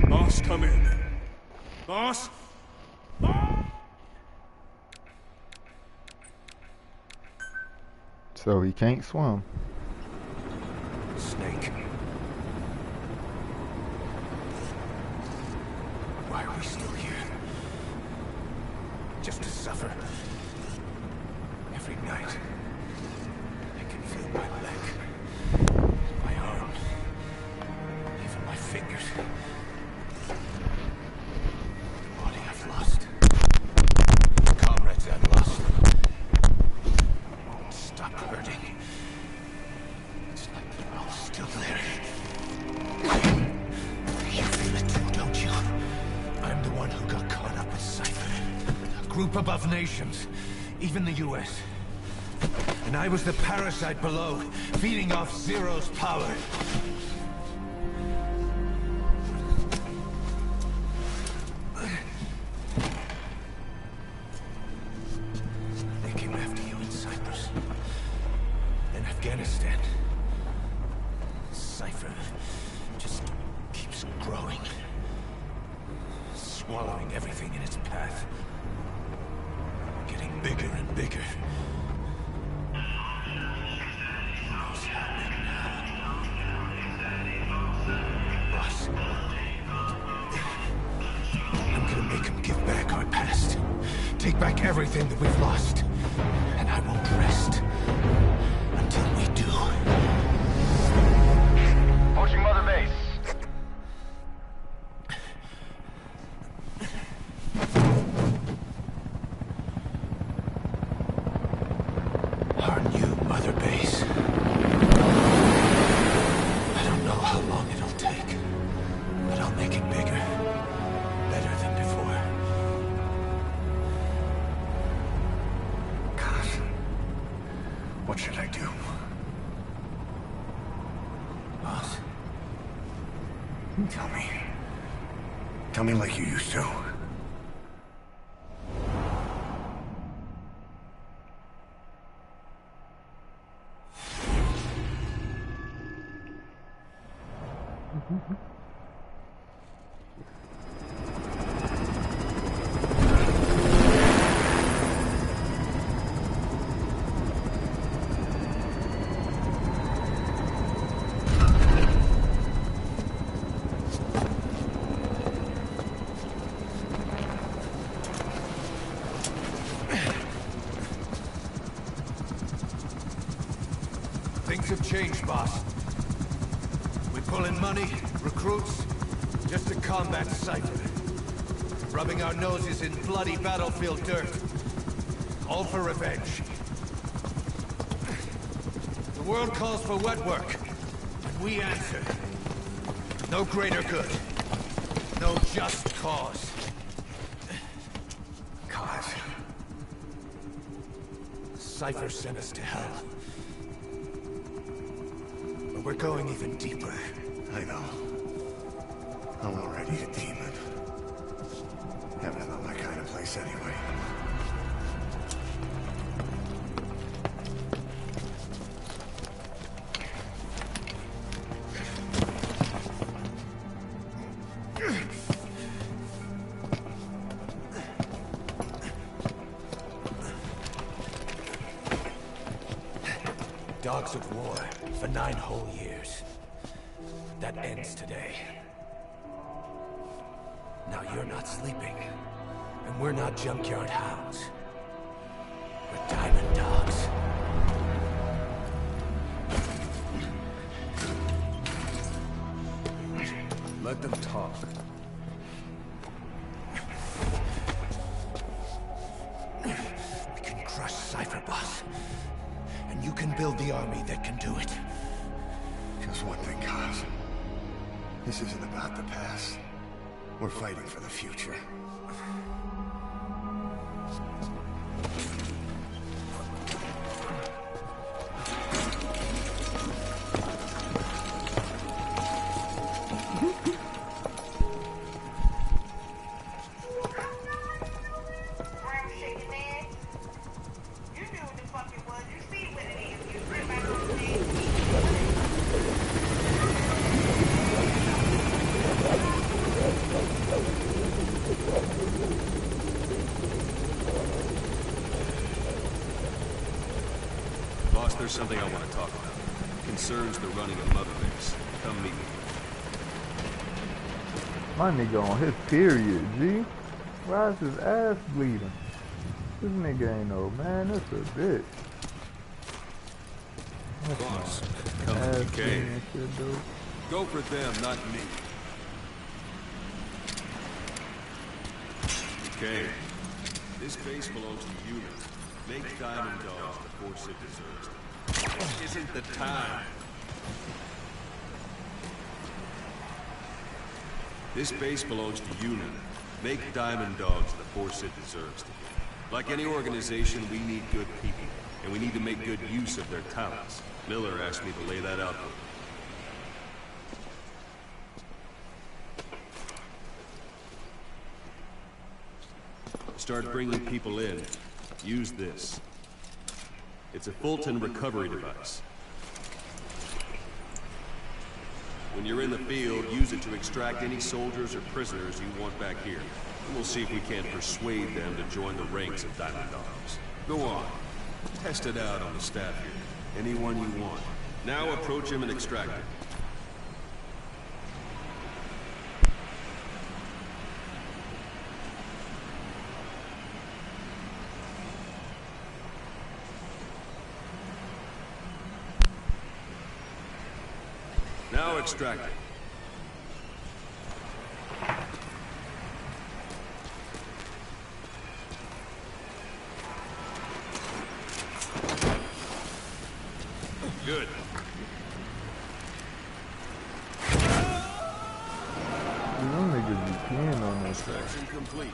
Boss, come in. Boss? So he can't swim. Snake. Why are we still here? Just to suffer. Every night, I can feel my leg, my arm, even my fingers. The body I've lost. The comrades I've lost. Won't stop hurting. It's like they're all still there. You feel it too, don't you? I'm the one who got caught up with Cypher. A group above nations. Even the US. And I was the parasite below, feeding off Zero's power. They came after you in Cyprus. In Afghanistan. Cypher just keeps growing. Swallowing everything in its path. Getting bigger and bigger. What's happening now? Boss. I'm gonna make him give back our past. Take back everything that we've lost. And I won't rest until we do. Approaching Mother Base. how long it'll take, but I'll make it bigger. Better than before. Gosh. What should I do? Boss? Tell me. Tell me like you used to. Things have changed, boss. We pull in money, recruits, just to combat Cypher. Rubbing our noses in bloody battlefield dirt. All for revenge. The world calls for wet work, and we answer. No greater good. No just cause. Cause? Cypher sent us to hell. But we're going even deeper. I know. I'm already a demon. Heaven's not my kind of place anyway. Dogs of war for 9 whole years. That ends today. Now you're not sleeping, and we're not junkyard hounds. We're diamond dogs. Let them talk. We can crush Cypher, boss. And you can build the army that can do it. Just one thing, Kaz. This isn't about the past. We're fighting for the future. Boss, there's something I want to talk about. It concerns the running of Mother Base. Come meet me. My nigga on his period, G. Why is his ass bleeding? This nigga ain't no man, that's a bitch. That's Boss, my come ass you can. bleeding and shit, dude. Go for them, not me. Okay. This base belongs to you. Make Diamond Dogs the force it deserves. This isn't the time. This base belongs to you now. Make Diamond Dogs the force it deserves to be. Like any organization, we need good people, and we need to make good use of their talents. Miller asked me to lay that out for you. Start bringing people in. Use this. It's a Fulton recovery device. When you're in the field, use it to extract any soldiers or prisoners you want back here. And we'll see if we can't persuade them to join the ranks of Diamond Dogs. Go on. Test it out on the staff here. Anyone you want. Now approach him and extract him. Now extract it. Good. Extraction complete.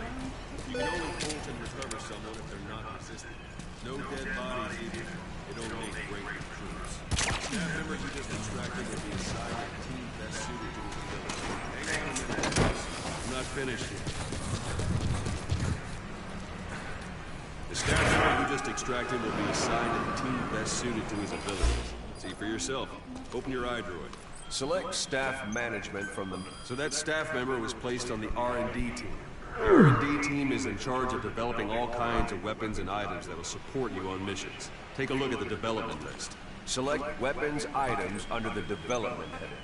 You can only hold and recover someone if they're not resistant. No dead bodies either. It only makes great recruits. Staff members who just extracted will be assigned a team best suited to his ability. Hang on a minute, boss. I'm not finished yet. The staff member who just extracted will be assigned a team best suited to his abilities. See for yourself. Open your eye droid. Select staff management from them. So that staff member was placed on the R&D team. The R&D team is in charge of developing all kinds of weapons and items that will support you on missions. Take a look at the development list. Select weapons items under the development heading.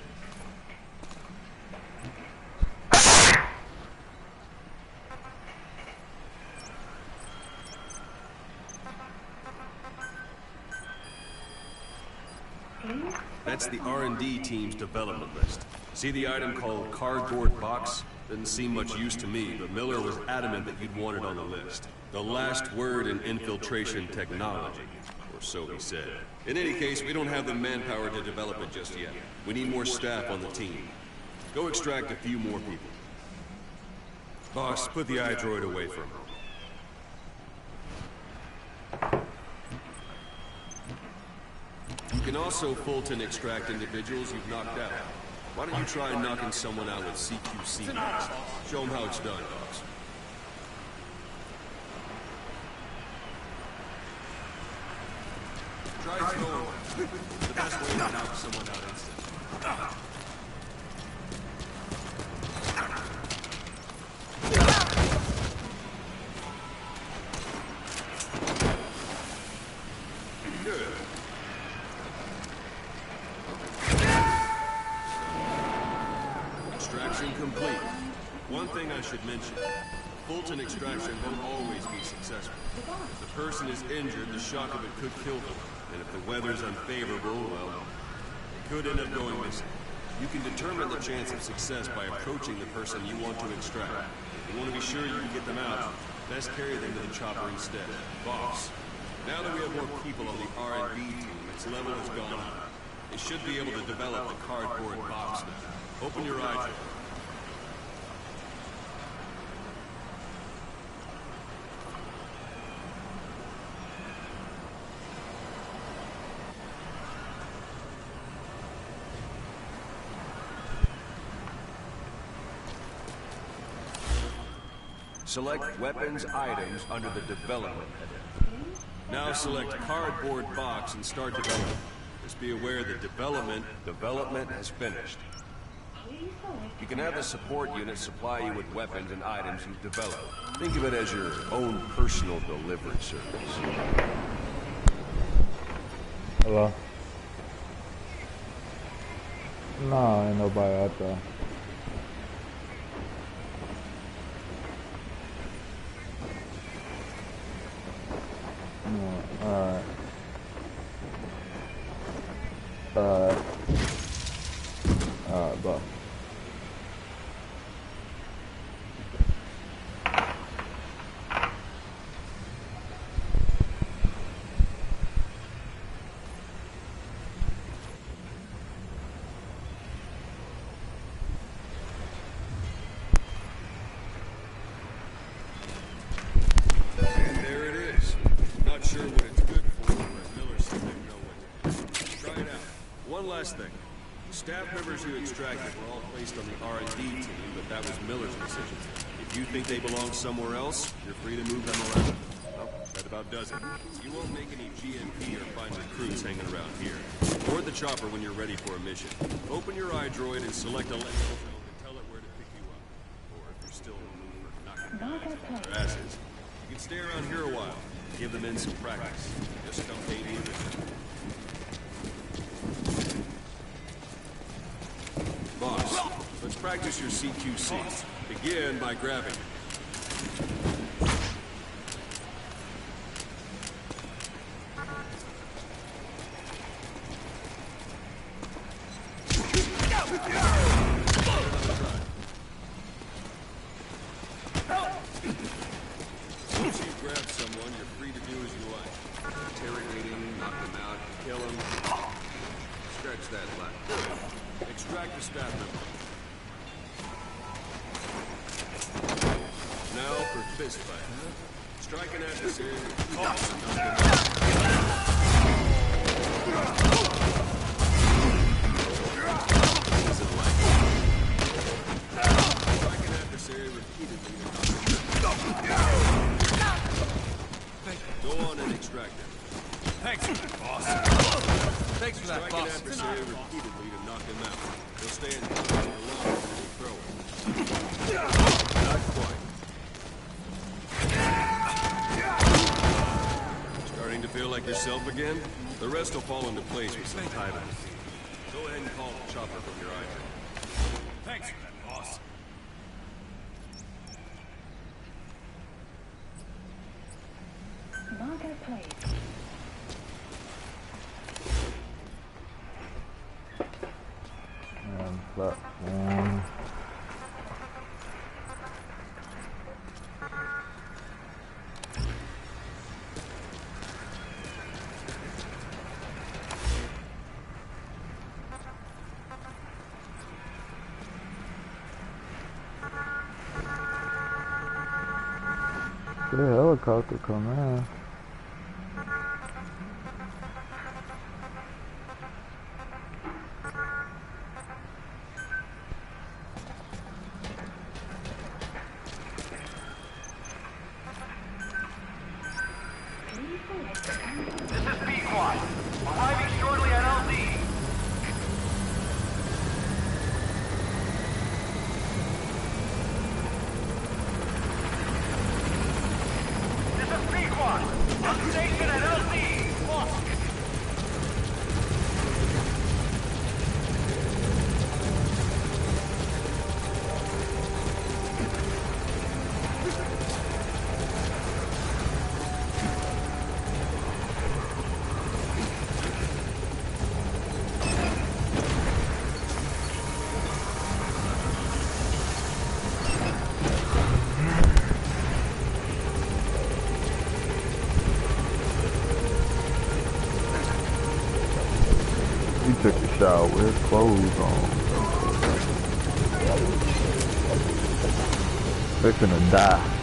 That's the R&D team's development list. See the item called cardboard box? Didn't seem much use to me, but Miller was adamant that you'd want it on the list. The last word in infiltration technology, or so he said. In any case, we don't have the manpower to develop it just yet. We need more staff on the team. Go extract a few more people. Boss, put the iDroid away from him. You can also Fulton extract individuals you've knocked out. Why don't you try knocking someone out with CQC next? Show them how it's done, boss. Try throwing one. The best way to knock someone out instantly. Good. Extraction complete. One thing I should mention. Fulton extraction won't always be successful. If the person is injured, the shock of it could kill them. And if the weather's unfavorable, well, it could end up going missing. You can determine the chance of success by approaching the person you want to extract. If you want to be sure you can get them out, best carry them to the chopper instead. Boss, now that we have more people on the R&D team, its level has gone up. They should be able to develop the cardboard box now. Open your eye. Select weapons items under the development heading. Now select cardboard box and start development. Just be aware that development has finished. You can have the support unit supply you with weapons and items you've developed. Think of it as your own personal delivery service. Hello? No, ain't nobody out there. Alright. Alright, bro. Sure what it's good for, but Miller said they know what to do. Try it out. One last thing. The staff members who extracted were all placed on the R&D team, but that was Miller's decision. If you think they belong somewhere else, you're free to move them around. Well, that about does it. You won't make any GMP or find recruits hanging around here. Board the chopper when you're ready for a mission. Open your iDroid and select a left zone and tell it where to pick you up. Or if you're still in the mood for knocking guys off their asses, you can stay around here a while. Give them in some practice. Just don't hate either. Boss, let's practice your CQC. Begin by grabbing it. Once you've grabbed someone, you're free to do as you like. Interrogate him, knock him out, kill him. Stretch that leg. Extract the staff member. Now for fist fight. Strike an adversary with toss and knock him out. This isn't like strike an adversary repeatedly to knock him out. Go on and extract him. Thanks, boss. Thanks for that, strike boss. An adversary repeatedly to knock him out. He'll stay in contact longer than you throw him. Not quite. Starting to feel like yourself again? The rest will fall into place with some time. Go ahead and call the chopper from your item. Thanks for that, boss. Marco plays. Platform. The helicopter come in. This is P-Quad. Arriving shortly at LZ. This is P-Quad. On station at LZ. Lost. He took a shower with his clothes on. Fixing to die.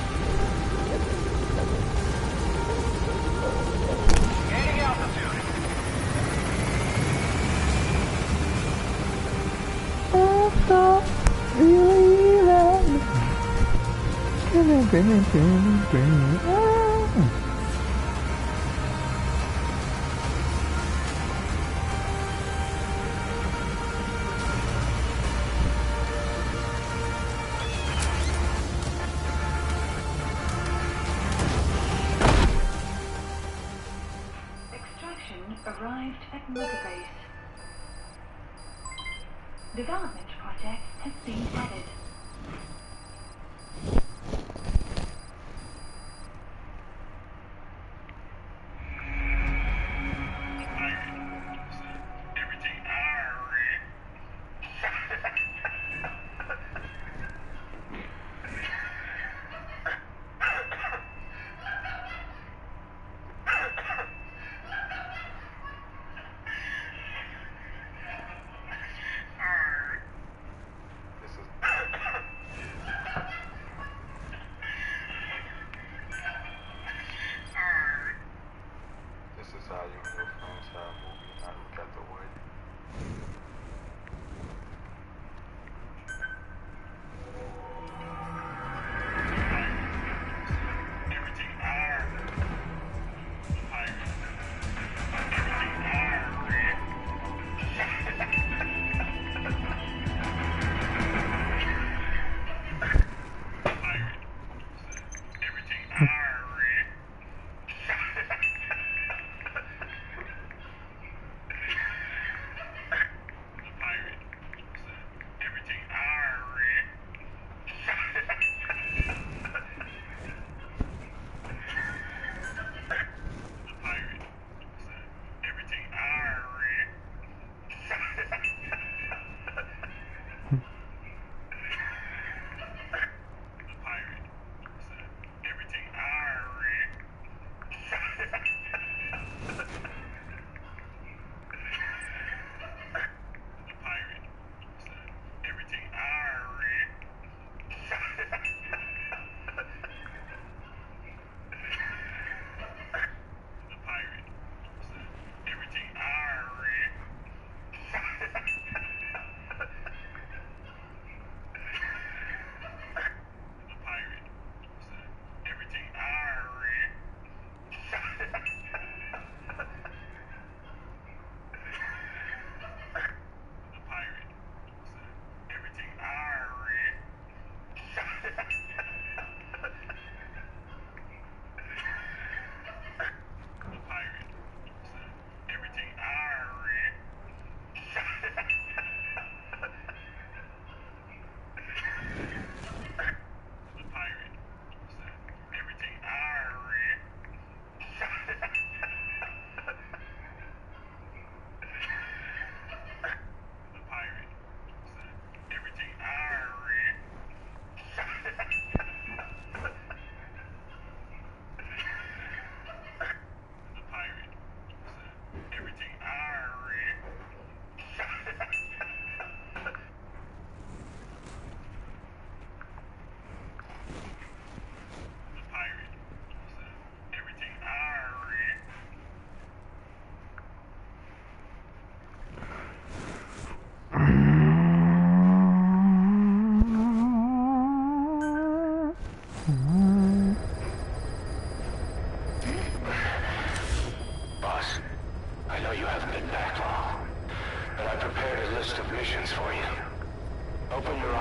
Gaining altitude. Extraction arrived at Mother Base. Development project has been added.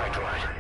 Right.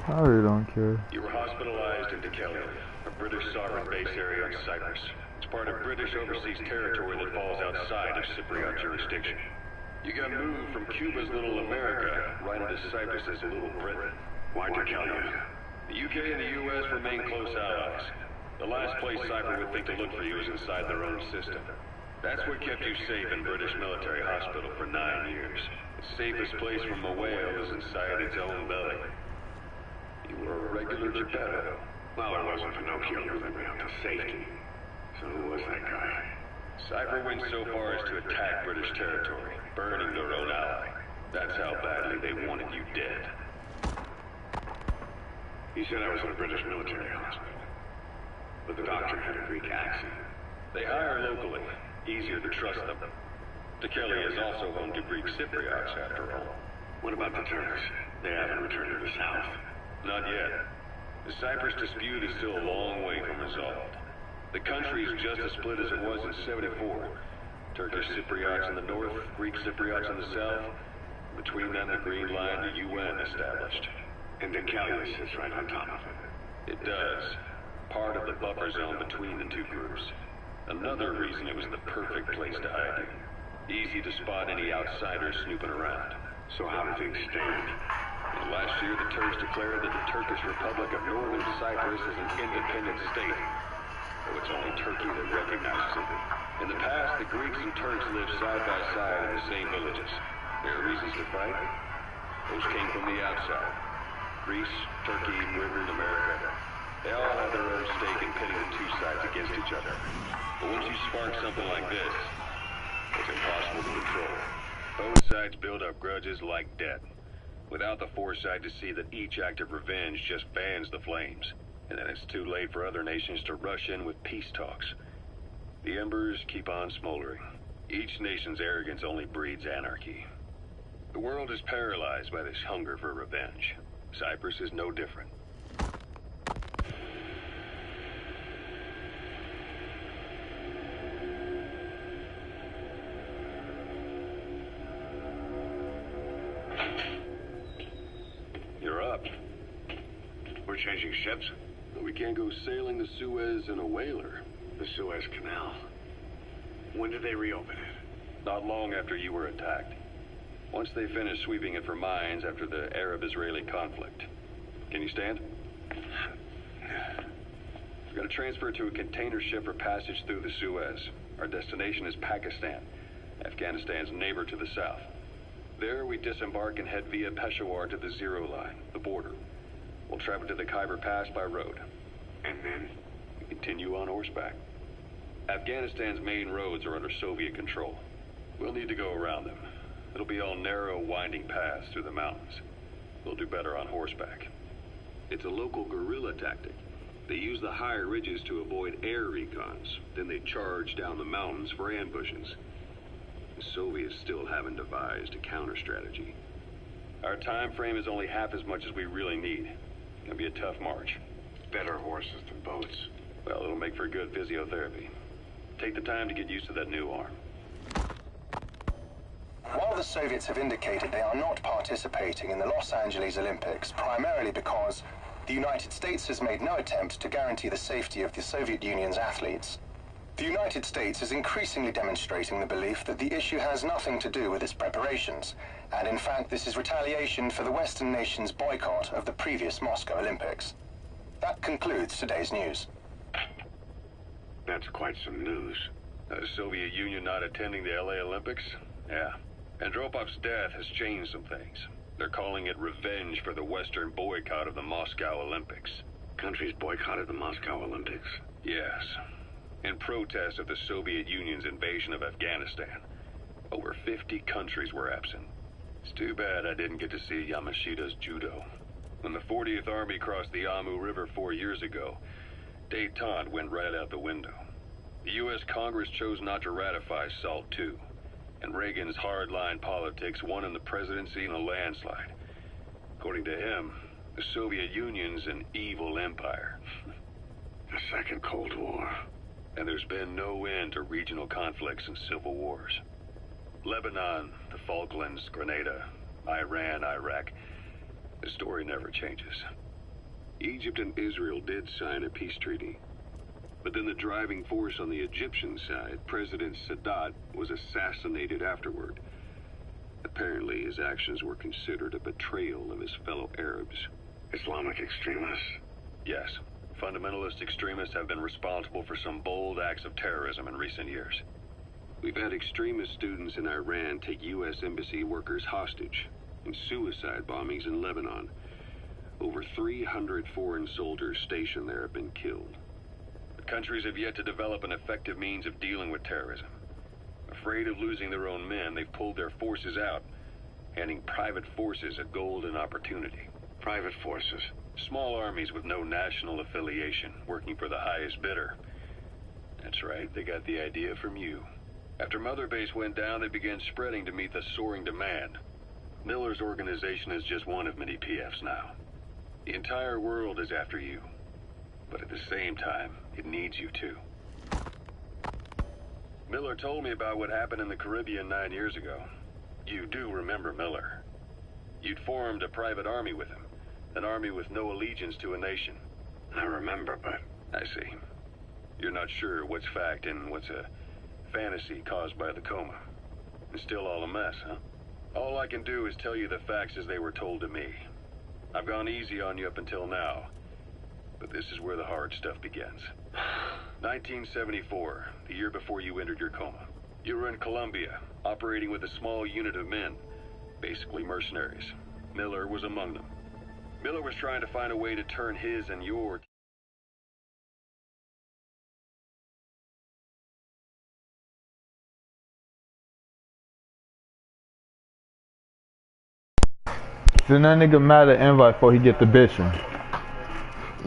I really don't care. You were hospitalized in Dekelly, a British sovereign base area on Cyprus. It's part of British overseas territory that falls outside of Cypriot jurisdiction. You got moved from Cuba's Little America right into Cyprus's Little Britain. Why Dekelly? The UK and the US remain close allies. The last place Cypher would think to look for you is inside their own system. That's what kept you safe in British military hospital for 9 years. The safest place from a whale is inside its own belly. You were a regular Geppetto. Well, it wasn't Pinocchio who led me out to safety. So who was that guy? Cypher went so far as to attack British territory, burning their own ally. That's how badly they wanted you dead. He said I was in a British military hospital. But the doctor had a Greek accent. They hire locally. Easier to trust them. Dekelly is also home to Greek Cypriots, after all. What about the Turks? They haven't returned to the south. Not yet. The Cyprus dispute is still a long way from resolved. The country is just as split as it was in '74. Turkish Cypriots in the north, Greek Cypriots in the south. Between them, the Green Line, the UN established. And Dekelly sits right on top of it. It does. Part of the buffer zone between the two groups. Another reason it was the perfect place to hide you. Easy to spot any outsiders snooping around. So how do things stand? Last year, the Turks declared that the Turkish Republic of Northern Cyprus is an independent state, though it's only Turkey that recognizes it. In the past, the Greeks and Turks lived side by side in the same villages. There are reasons to fight. Those came from the outside. Greece, Turkey, Britain, America. They all have their own stake in pitting the two sides against each other. But once you spark something like this, it's impossible to control. Both sides build up grudges like debt, without the foresight to see that each act of revenge just fans the flames, and then it's too late for other nations to rush in with peace talks. The embers keep on smoldering. Each nation's arrogance only breeds anarchy. The world is paralyzed by this hunger for revenge. Cyprus is no different. You're up. We're changing ships? We can't go sailing the Suez in a whaler. The Suez Canal. When did they reopen it? Not long after you were attacked. Once they finished sweeping it for mines after the Arab-Israeli conflict. Can you stand? We're going to transfer to a container ship for passage through the Suez. Our destination is Pakistan, Afghanistan's neighbor to the south. There, we disembark and head via Peshawar to the Zero Line, the border. We'll travel to the Khyber Pass by road. And then? We continue on horseback. Afghanistan's main roads are under Soviet control. We'll need to go around them. It'll be all narrow, winding paths through the mountains. We'll do better on horseback. It's a local guerrilla tactic. They use the higher ridges to avoid air recons. Then they charge down the mountains for ambushes. The Soviets still haven't devised a counter-strategy. Our time frame is only half as much as we really need. It's gonna be a tough march. Better horses than boats. Well, it'll make for good physiotherapy. Take the time to get used to that new arm. While the Soviets have indicated they are not participating in the Los Angeles Olympics, primarily because the United States has made no attempt to guarantee the safety of the Soviet Union's athletes, the United States is increasingly demonstrating the belief that the issue has nothing to do with its preparations, and in fact this is retaliation for the Western nations' boycott of the previous Moscow Olympics. That concludes today's news. That's quite some news. The Soviet Union not attending the LA Olympics? Yeah. Andropov's death has changed some things. They're calling it revenge for the Western boycott of the Moscow Olympics. Countries boycotted the Moscow Olympics? Yes. In protest of the Soviet Union's invasion of Afghanistan. Over 50 countries were absent. It's too bad I didn't get to see Yamashita's judo. When the 40th Army crossed the Amu River 4 years ago, détente went right out the window. The U.S. Congress chose not to ratify SALT II, and Reagan's hardline politics won him the presidency in a landslide. According to him, the Soviet Union's an evil empire. The Second Cold War. And there's been no end to regional conflicts and civil wars. Lebanon, the Falklands, Grenada, Iran, Iraq. The story never changes. Egypt and Israel did sign a peace treaty. But then the driving force on the Egyptian side, President Sadat, was assassinated afterward. Apparently his actions were considered a betrayal of his fellow Arabs. Islamic extremists? Yes. Fundamentalist extremists have been responsible for some bold acts of terrorism in recent years. We've had extremist students in Iran take U.S. embassy workers hostage, and suicide bombings in Lebanon. Over 300 foreign soldiers stationed there have been killed. But countries have yet to develop an effective means of dealing with terrorism. Afraid of losing their own men, they've pulled their forces out, handing private forces a golden opportunity. Private forces? Small armies with no national affiliation, working for the highest bidder. That's right, they got the idea from you. After Mother Base went down, they began spreading to meet the soaring demand. Miller's organization is just one of many PFs now. The entire world is after you. But at the same time, it needs you too. Miller told me about what happened in the Caribbean 9 years ago. You do remember Miller. You'd formed a private army with him. An army with no allegiance to a nation. I remember, but... I see. You're not sure what's fact and what's a fantasy caused by the coma. It's still all a mess, huh? All I can do is tell you the facts as they were told to me. I've gone easy on you up until now, but this is where the hard stuff begins. 1974, the year before you entered your coma. You were in Colombia, operating with a small unit of men, basically mercenaries. Miller was among them. Miller was trying to find a way to turn his and your... Send that nigga mad at invite before he get the bitching.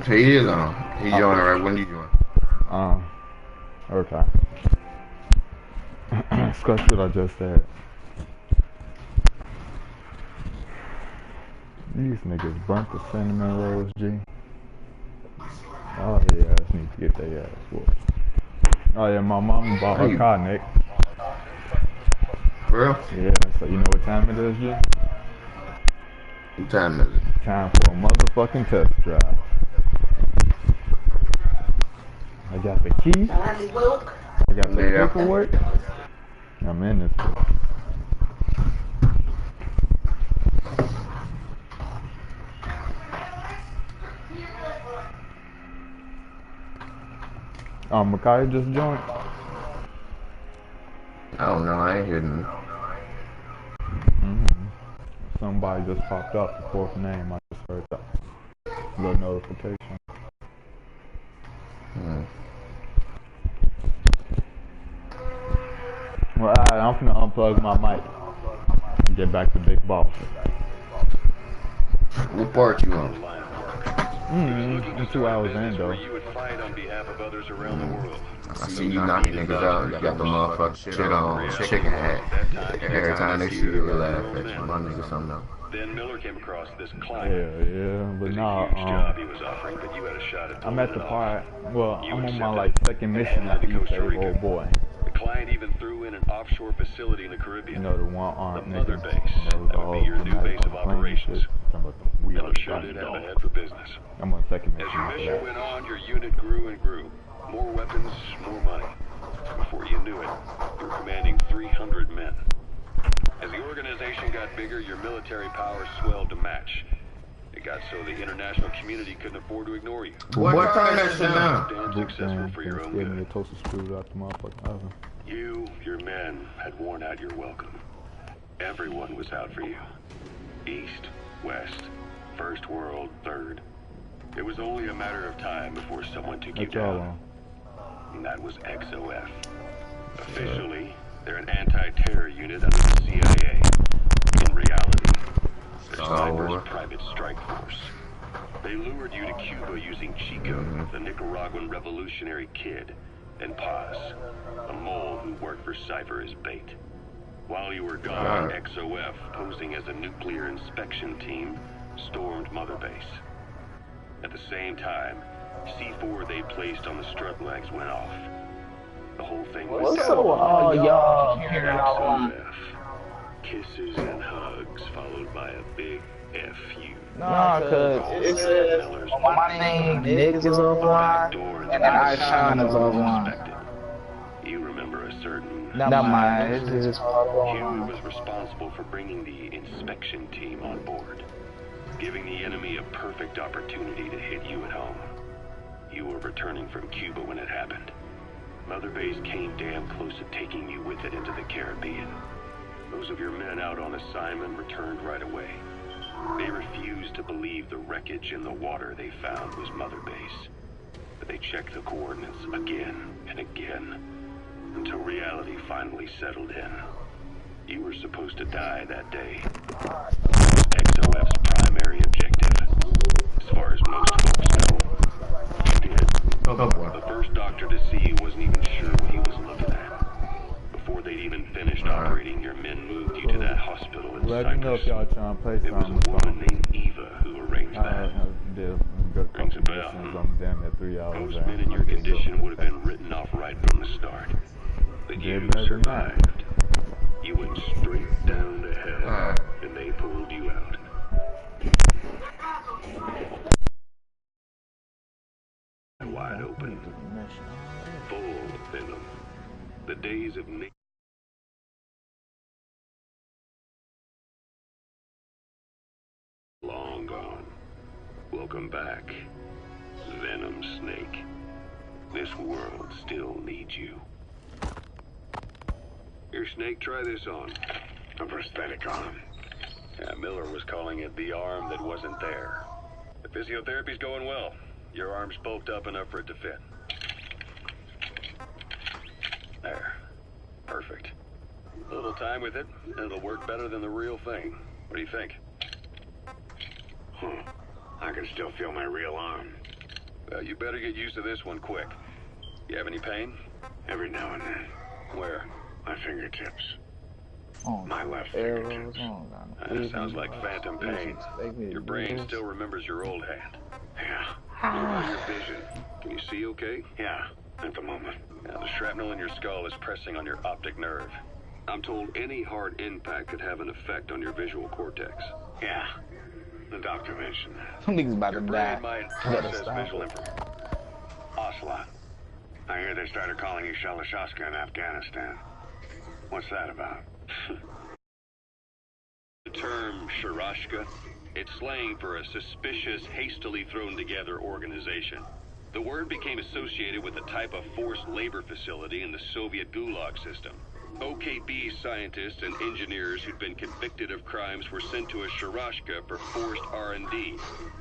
He is on. He joined right when you joined. Okay. Scratch what I just said. These niggas burnt the cinnamon rolls, G. Oh yeah, I need to get their ass whooped. Oh yeah, my mom bought her car, Nick. For real? Yeah, so you know what time it is, G? What time is it? Time for a motherfucking test drive. I got the key. I got the paperwork. I'm in this bitch. Micaiah just joined. I don't know, I ain't hearing. Somebody just popped up, the fourth name. I just heard that little notification. Well, alright, I'm finna unplug my mic and get back to Big Boss. What part you on? I'm 2 hours in, though. I see you knocking niggas out. You got the motherfucking shit on, chicken hat. Every time they see you, they laugh at you. My nigga something else. Then Miller came across this client. Yeah, but nah, I'm at the part, well, I'm on my, like, second mission at the East old boy. The client even threw in an offshore facility in the Caribbean. You know, the one-armed nigga. Mother base. That would be your new base of operations. Miller sure did have a head for business. I'm on second mission. As your mission went on, your unit grew and grew. More weapons, more money. Before you knew it, you were commanding 300 men. As the organization got bigger, your military powers swelled to match. It got got so the international community couldn't afford to ignore you. What time that shit down? Damn successful for your own Give me a good. toaster screwed out the motherfucking oven. You, your men, had worn out your welcome. Everyone was out for you. East, West, First World, Third. It was only a matter of time before someone took you That's all down. on. And that was XOF. Officially, they're an anti-terror unit under the CIA. In reality, they're Sniper's private strike force. They lured you to Cuba using Chico, the Nicaraguan revolutionary kid, and Paz, a mole who worked for Cypher as bait. While you were gone, XOF, posing as a nuclear inspection team, stormed Mother Base. At the same time, C4 they placed on the strut legs went off. The whole thing was What's up? Oh, y'all. XOF. Kisses and hugs, followed by a big F you. Nah, cause it says my name Nick is offline and I shine is offline. You remember a certain... Not mine. It's just Hugh was responsible for bringing the inspection team on board, giving the enemy a perfect opportunity to hit you at home. You were returning from Cuba when it happened. Mother Base came damn close to taking you with it into the Caribbean. Those of your men out on assignment returned right away. They refused to believe the wreckage in the water they found was Mother Base. But they checked the coordinates again and again, until reality finally settled in. You were supposed to die that day. XOF's primary objective, as far as most folks know. You did. The first doctor to see you wasn't even sure what he was looking at. Before they'd even finished operating, your men moved you to that hospital in Let me know if y'all trying to play It was something. a woman named Eva who arranged that. Rings a bell. I'm damn near 3 hours Most out. men in your condition would have been written off right from the start. But you survived. You went straight down to hell, and they pulled you out. Wide open. Full venom. The days of long gone. Welcome back, Venom Snake. This world still needs you. Here, Snake, try this on. A prosthetic arm. Yeah, Miller was calling it the arm that wasn't there. The physiotherapy's going well. Your arm's bulked up enough for it to fit. There. Perfect. A little time with it, and it'll work better than the real thing. What do you think? I can still feel my real arm. Well, you better get used to this one quick. You have any pain? Every now and then. Where? My fingertips. My left fingertips. That sounds like phantom pain. Your brain still remembers your old hand. Yeah. What about your vision? Can you see okay? Yeah, at the moment. Yeah, the shrapnel in your skull is pressing on your optic nerve. I'm told any hard impact could have an effect on your visual cortex. Yeah. The doctor mentioned that. Some niggas about to Your die. brain might Better process stop visual it. information. Ocelot. I hear they started calling you Shalashashka in Afghanistan. What's that about? The term Sharashka, it's slang for a suspicious, hastily thrown together organization. The word became associated with a type of forced labor facility in the Soviet Gulag system. OKB scientists and engineers who'd been convicted of crimes were sent to a Sharashka for forced R&D.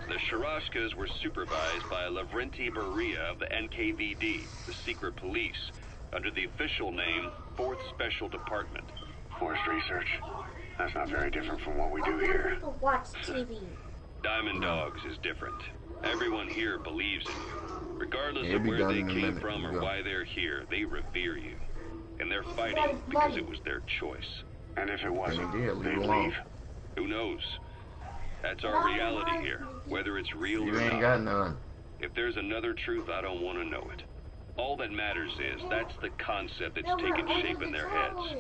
The Sharashkas were supervised by Lavrenti Beria of the NKVD, the secret police, under the official name 4th Special Department. Forced research. That's not very different from what we do here. Watch TV. Diamond Dogs is different. Everyone here believes in you. Regardless Yeah, of be where done they in a came minute. from or Go. why they're here, they revere you. And they're fighting because it was their choice. And if it wasn't, They did, leave they'd it alone. leave. Who knows? That's our reality here, whether it's real You or ain't not. got none. If there's another truth, I don't want to know it. All that matters is that's the concept that's taken shape in their heads.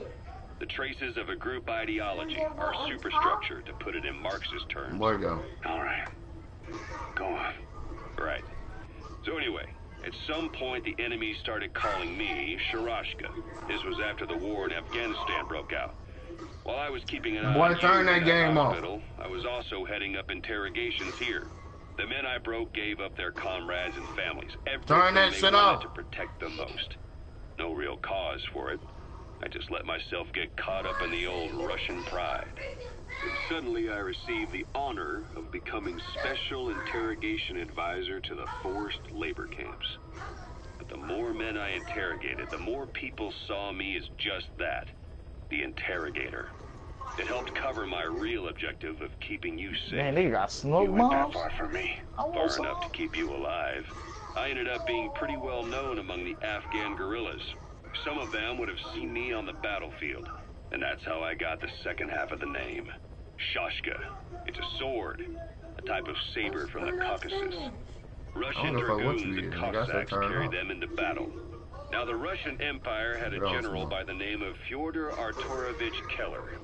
The traces of a group ideology, our superstructure, to put it in Marxist terms. Where go? All right. Go on. Right. So anyway, at some point the enemy started calling me Sharashka. This was after the war in Afghanistan broke out. While I was keeping an eye Boy, on turn you that in game off. hospital, I was also heading up interrogations here. The men I broke gave up their comrades and families. Turn that Everything shit they wanted off. to protect the most. No real cause for it. I just let myself get caught up in the old Russian pride. And suddenly I received the honor of becoming Special Interrogation Advisor to the forced labor camps. But the more men I interrogated, the more people saw me as just that, the interrogator. It helped cover my real objective of keeping you safe. Man, they got smoke You went that bombs. far for me, far enough to keep you alive. I ended up being pretty well known among the Afghan guerrillas. Some of them would have seen me on the battlefield, and that's how I got the second half of the name. Shashka. It's a sword, a type of saber from the Caucasus. Russian dragoons and Cossacks carried them into battle. Now, the Russian Empire had a general by the name of Fyodor Arturovich Keller.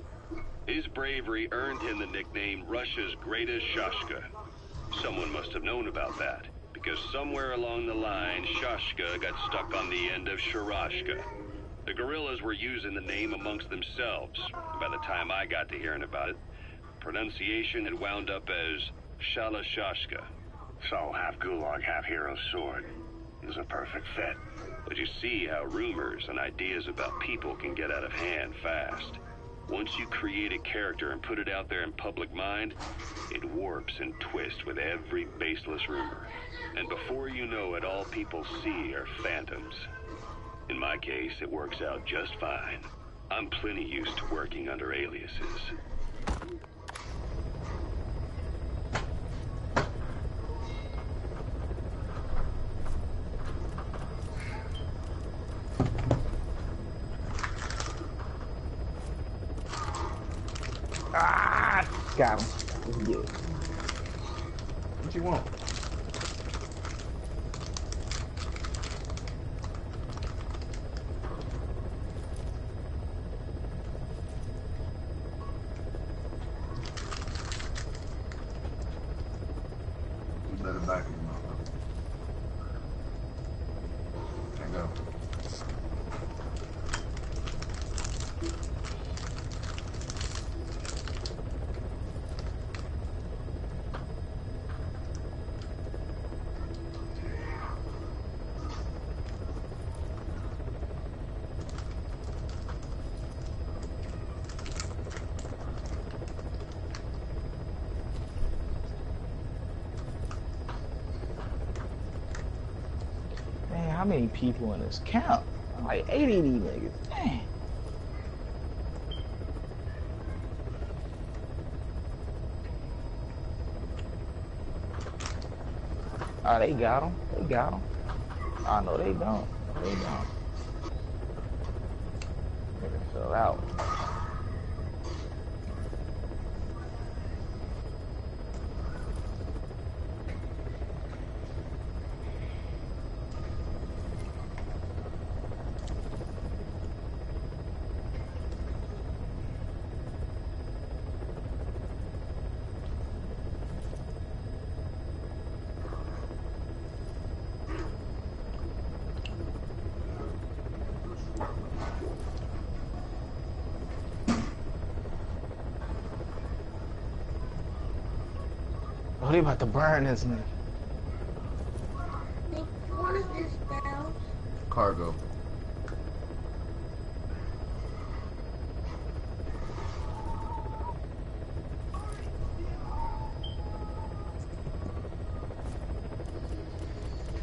His bravery earned him the nickname Russia's Greatest Shashka. Someone must have known about that, because somewhere along the line, Shashka got stuck on the end of Sharashka. The guerrillas were using the name amongst themselves. By the time I got to hearing about it, pronunciation had wound up as Shalashashka. So, half gulag, half hero sword. It was a perfect fit. But you see how rumors and ideas about people can get out of hand fast. Once you create a character and put it out there in public mind, it warps and twists with every baseless rumor. And before you know it, all people see are phantoms. In my case, it works out just fine. I'm plenty used to working under aliases. Ah, got him. Let's get it. What you want? You better back it, motherfucker. There you go. Man, how many people in this camp? Like 80 of these niggas. Dang. Oh, they got him. They got him. Oh, no, they don't. They don't. Nigga fell out. Oh, they about to burn this nigga. What is this now? Cargo.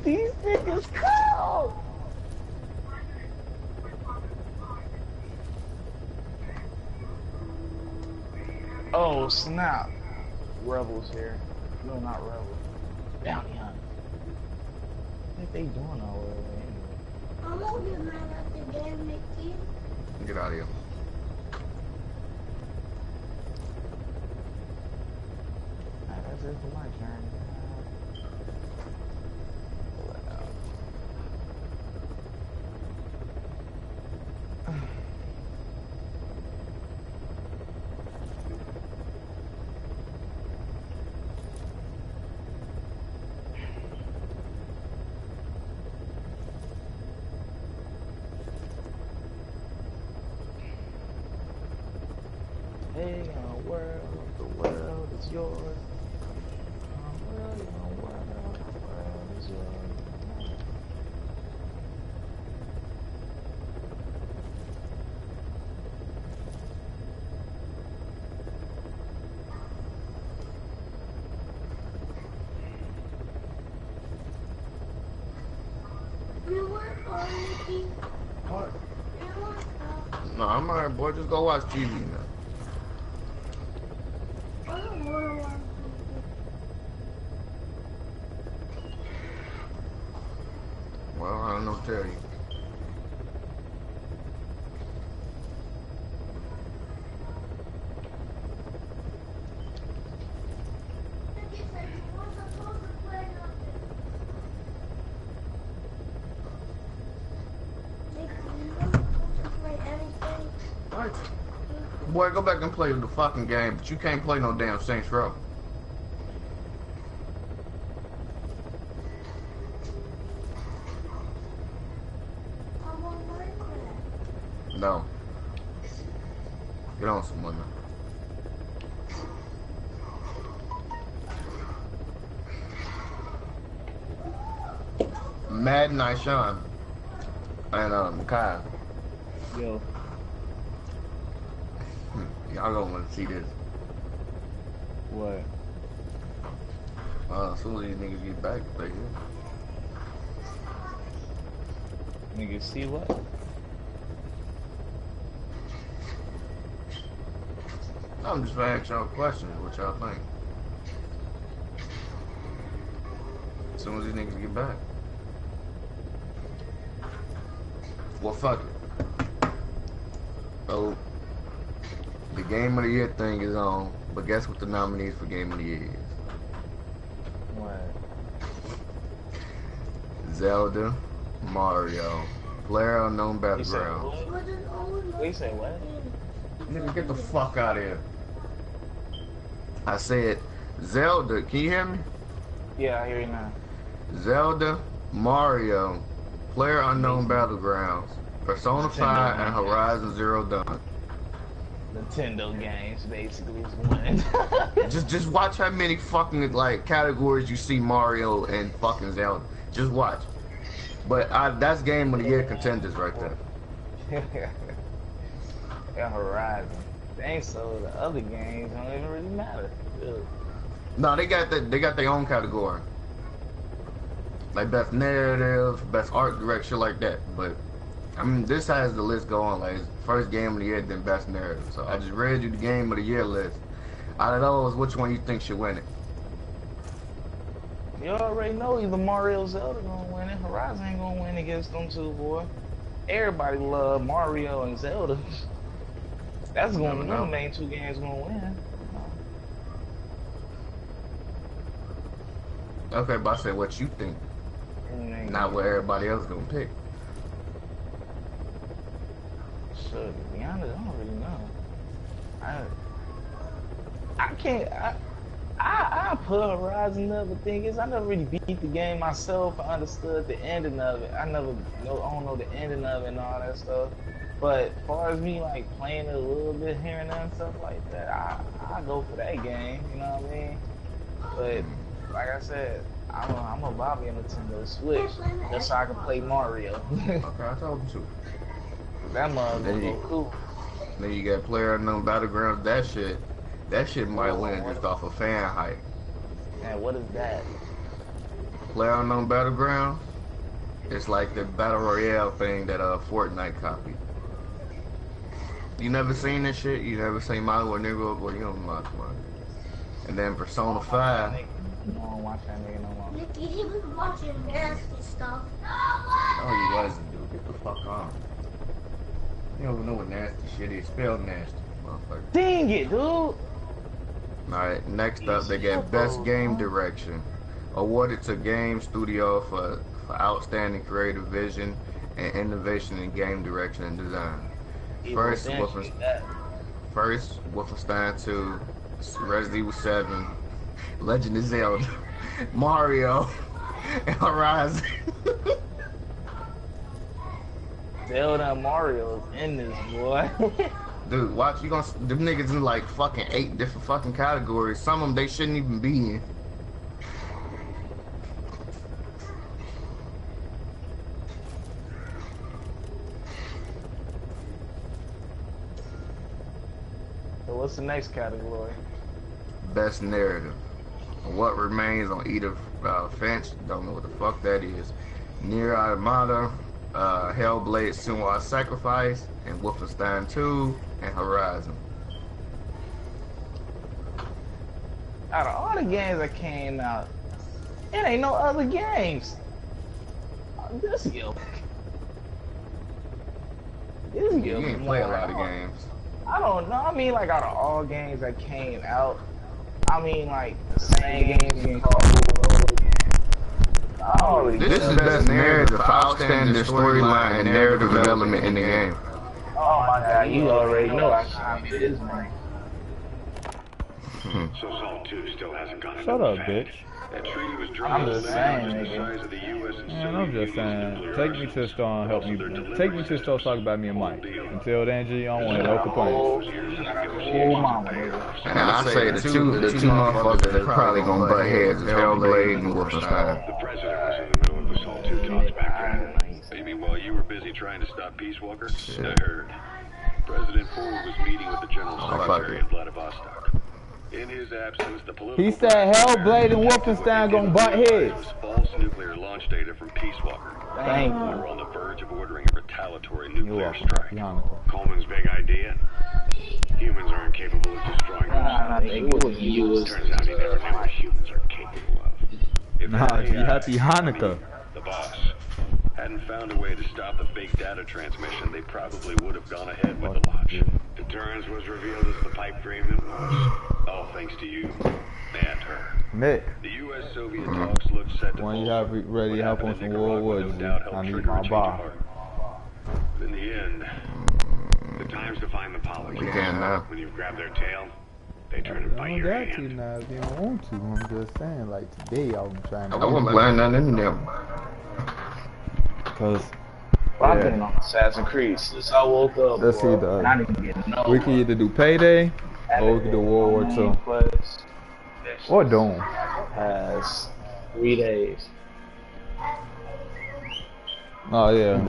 These niggas cold. Oh, snap. Rebels here. No, not rebels. Bounty hunters. What they doing all over I'm gonna get mad at the game, Mickey. Get out of here. That's it for my turn. Hey, young world, the world is yours. Young world, the world is yours. What? No, I'm alright, boy. Just go watch TV now. Well, I don't know what to tell you. Boy, go back and play the fucking game, but you can't play no damn Saints Row. No. Get on someone now. Madden, Sean, and Kyle. Yo. Y'all gonna want to see this. What? As soon as these niggas get back, they here. Niggas see what? I'm just asking y'all questions. What y'all think? As soon as these niggas get back. Well, fuck it. Oh. The Game of the Year thing is on, but guess what the nominees for Game of the Year is? What? Zelda, Mario, PlayerUnknown Battlegrounds. You say what? Nigga, get the fuck out of here. I said Zelda, can you hear me? Yeah, I hear you now. Zelda, Mario, PlayerUnknown Battlegrounds, Persona 5, and Horizon Zero Dawn. Nintendo games basically is winning. just watch how many fucking like categories you see Mario and fucking Zelda. Just watch. But that's Game of the Year contenders right there. Yeah, Horizon. Dang, so the other games don't even really matter. Really. No, they got their own category. Like best narrative, best art direction, like that. But I mean, this has the list going like first Game of the Year, then best narrative. So I just read you the Game of the Year list. Out of those, which one you think should win it? You already know either Mario or Zelda gonna win it. Horizon ain't gonna win against them two, boy. Everybody love Mario and Zelda. That's gonna be the main two games gonna win. Okay, but I said what you think. Not what everybody else gonna pick. Sure, to be honest, I don't really know. I can't. I put Horizon up. The thing is, I never really beat the game myself. I understood the ending of it. I don't know the ending of it and all that stuff. But as far as me like playing it a little bit here and there and stuff like that, I go for that game. You know what I mean? But like I said, I'm gonna buy me a Nintendo Switch just so I can play Mario. Okay, I told you to. That motherfucker go cool. Then you got PlayerUnknown Battlegrounds. That shit might win just off of fan hype. Man, what is that? PlayerUnknown Battlegrounds. It's like the battle royale thing that Fortnite copied. You never seen this shit? You never seen Mario Nigga? Well, you don't watch one. And then Persona 5. I don't watch that nigga no more. Nicky, he was watching nasty stuff. Oh, he wasn't, dude. Get the fuck on. You don't even know what nasty shit is. Spell nasty, motherfucker. Dang it, dude! Alright, next up, they get Best Game Direction. Awarded to Game Studio for outstanding creative vision and innovation in game direction and design. First, Wolfenstein 2, Resident Evil 7, Legend of Zelda, Mario, and Horizon. Zelda and Mario is in this, boy. Dude, watch, you gonna them niggas in like fucking 8 different fucking categories. Some of them they shouldn't even be in. So what's the next category? Best narrative. What remains on either fence? Don't know what the fuck that is. Nier Automata, Hellblade: Senua's Sacrifice, and Wolfenstein 2, and Horizon. Out of all the games that came out, it ain't no other games. This year. You didn't play a lot of games. I don't know. I mean, like, out of all games that came out, I mean, like, the same games you can call This is best narrative for outstanding storyline and narrative development in the game. Oh my god, you already know I can't be this man. So Assault 2 still hasn't gone into Shut up, effect. bitch. That treaty was I'm just saying, the nigga. size of the US and Man, I'm just saying, take me to the store and help me. Take me to the store, talk about me and Mike. Until then, G, I don't want no complaints. And I say the two motherfuckers that probably gonna butt heads is Hellblade and Wolfenstein. The president was in the middle of Assault 2 talks back then. You mean while you were busy trying to stop Peace Walker? I heard. President Ford was meeting with the General Secretary in Vladivostok. In his absence, the political... He said Hellblade and Wolfenstein gonna butt heads. False nuclear launch data from Peace Walker. Thank you. We're on the verge of ordering a retaliatory nuclear strike. Coleman's big idea? Humans aren't capable of destroying themselves. Turns out he never knew what humans are capable of. Nah, G, happy Hanukkah. The boss hadn't found a way to stop the fake data transmission, they probably would have gone ahead with the launch. Deterrence was revealed as the pipe dream it was. All thanks to you and her. Nick, The U.S.-Soviet talks look set to when you have ready to help on some World War, G, I need my bar. In the end, the time's to find the polygon. We can now. When you've grabbed their tail, they turn and I bite don't your got hand. to now if you don't want to. I'm just saying, like today, I'm trying to. I wasn't playing nothing in them. Cause I've been on Assassin's Creed since I woke up. let's see and I didn't get no. we can either do Payday or we can do World War II or Doom. Has 3 days. Oh yeah.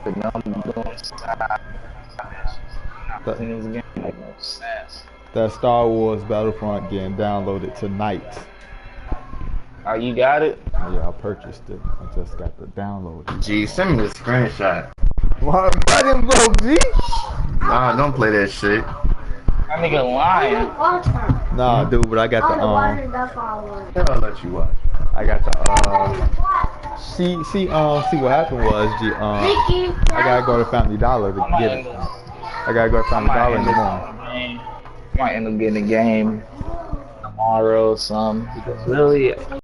That Star Wars Battlefront getting downloaded tonight. Oh, you got it? Yeah, I purchased it. I just got the download. Gee, send me the screenshot. Why didn't go, G? Nah, don't play that shit. That nigga lying. Nah, dude, but I got the I'll let you watch. I got the see what happened was I gotta go to Family Dollar to get it. I gotta go to Family Dollar in the morning. Might end up getting a game tomorrow or something. Because really,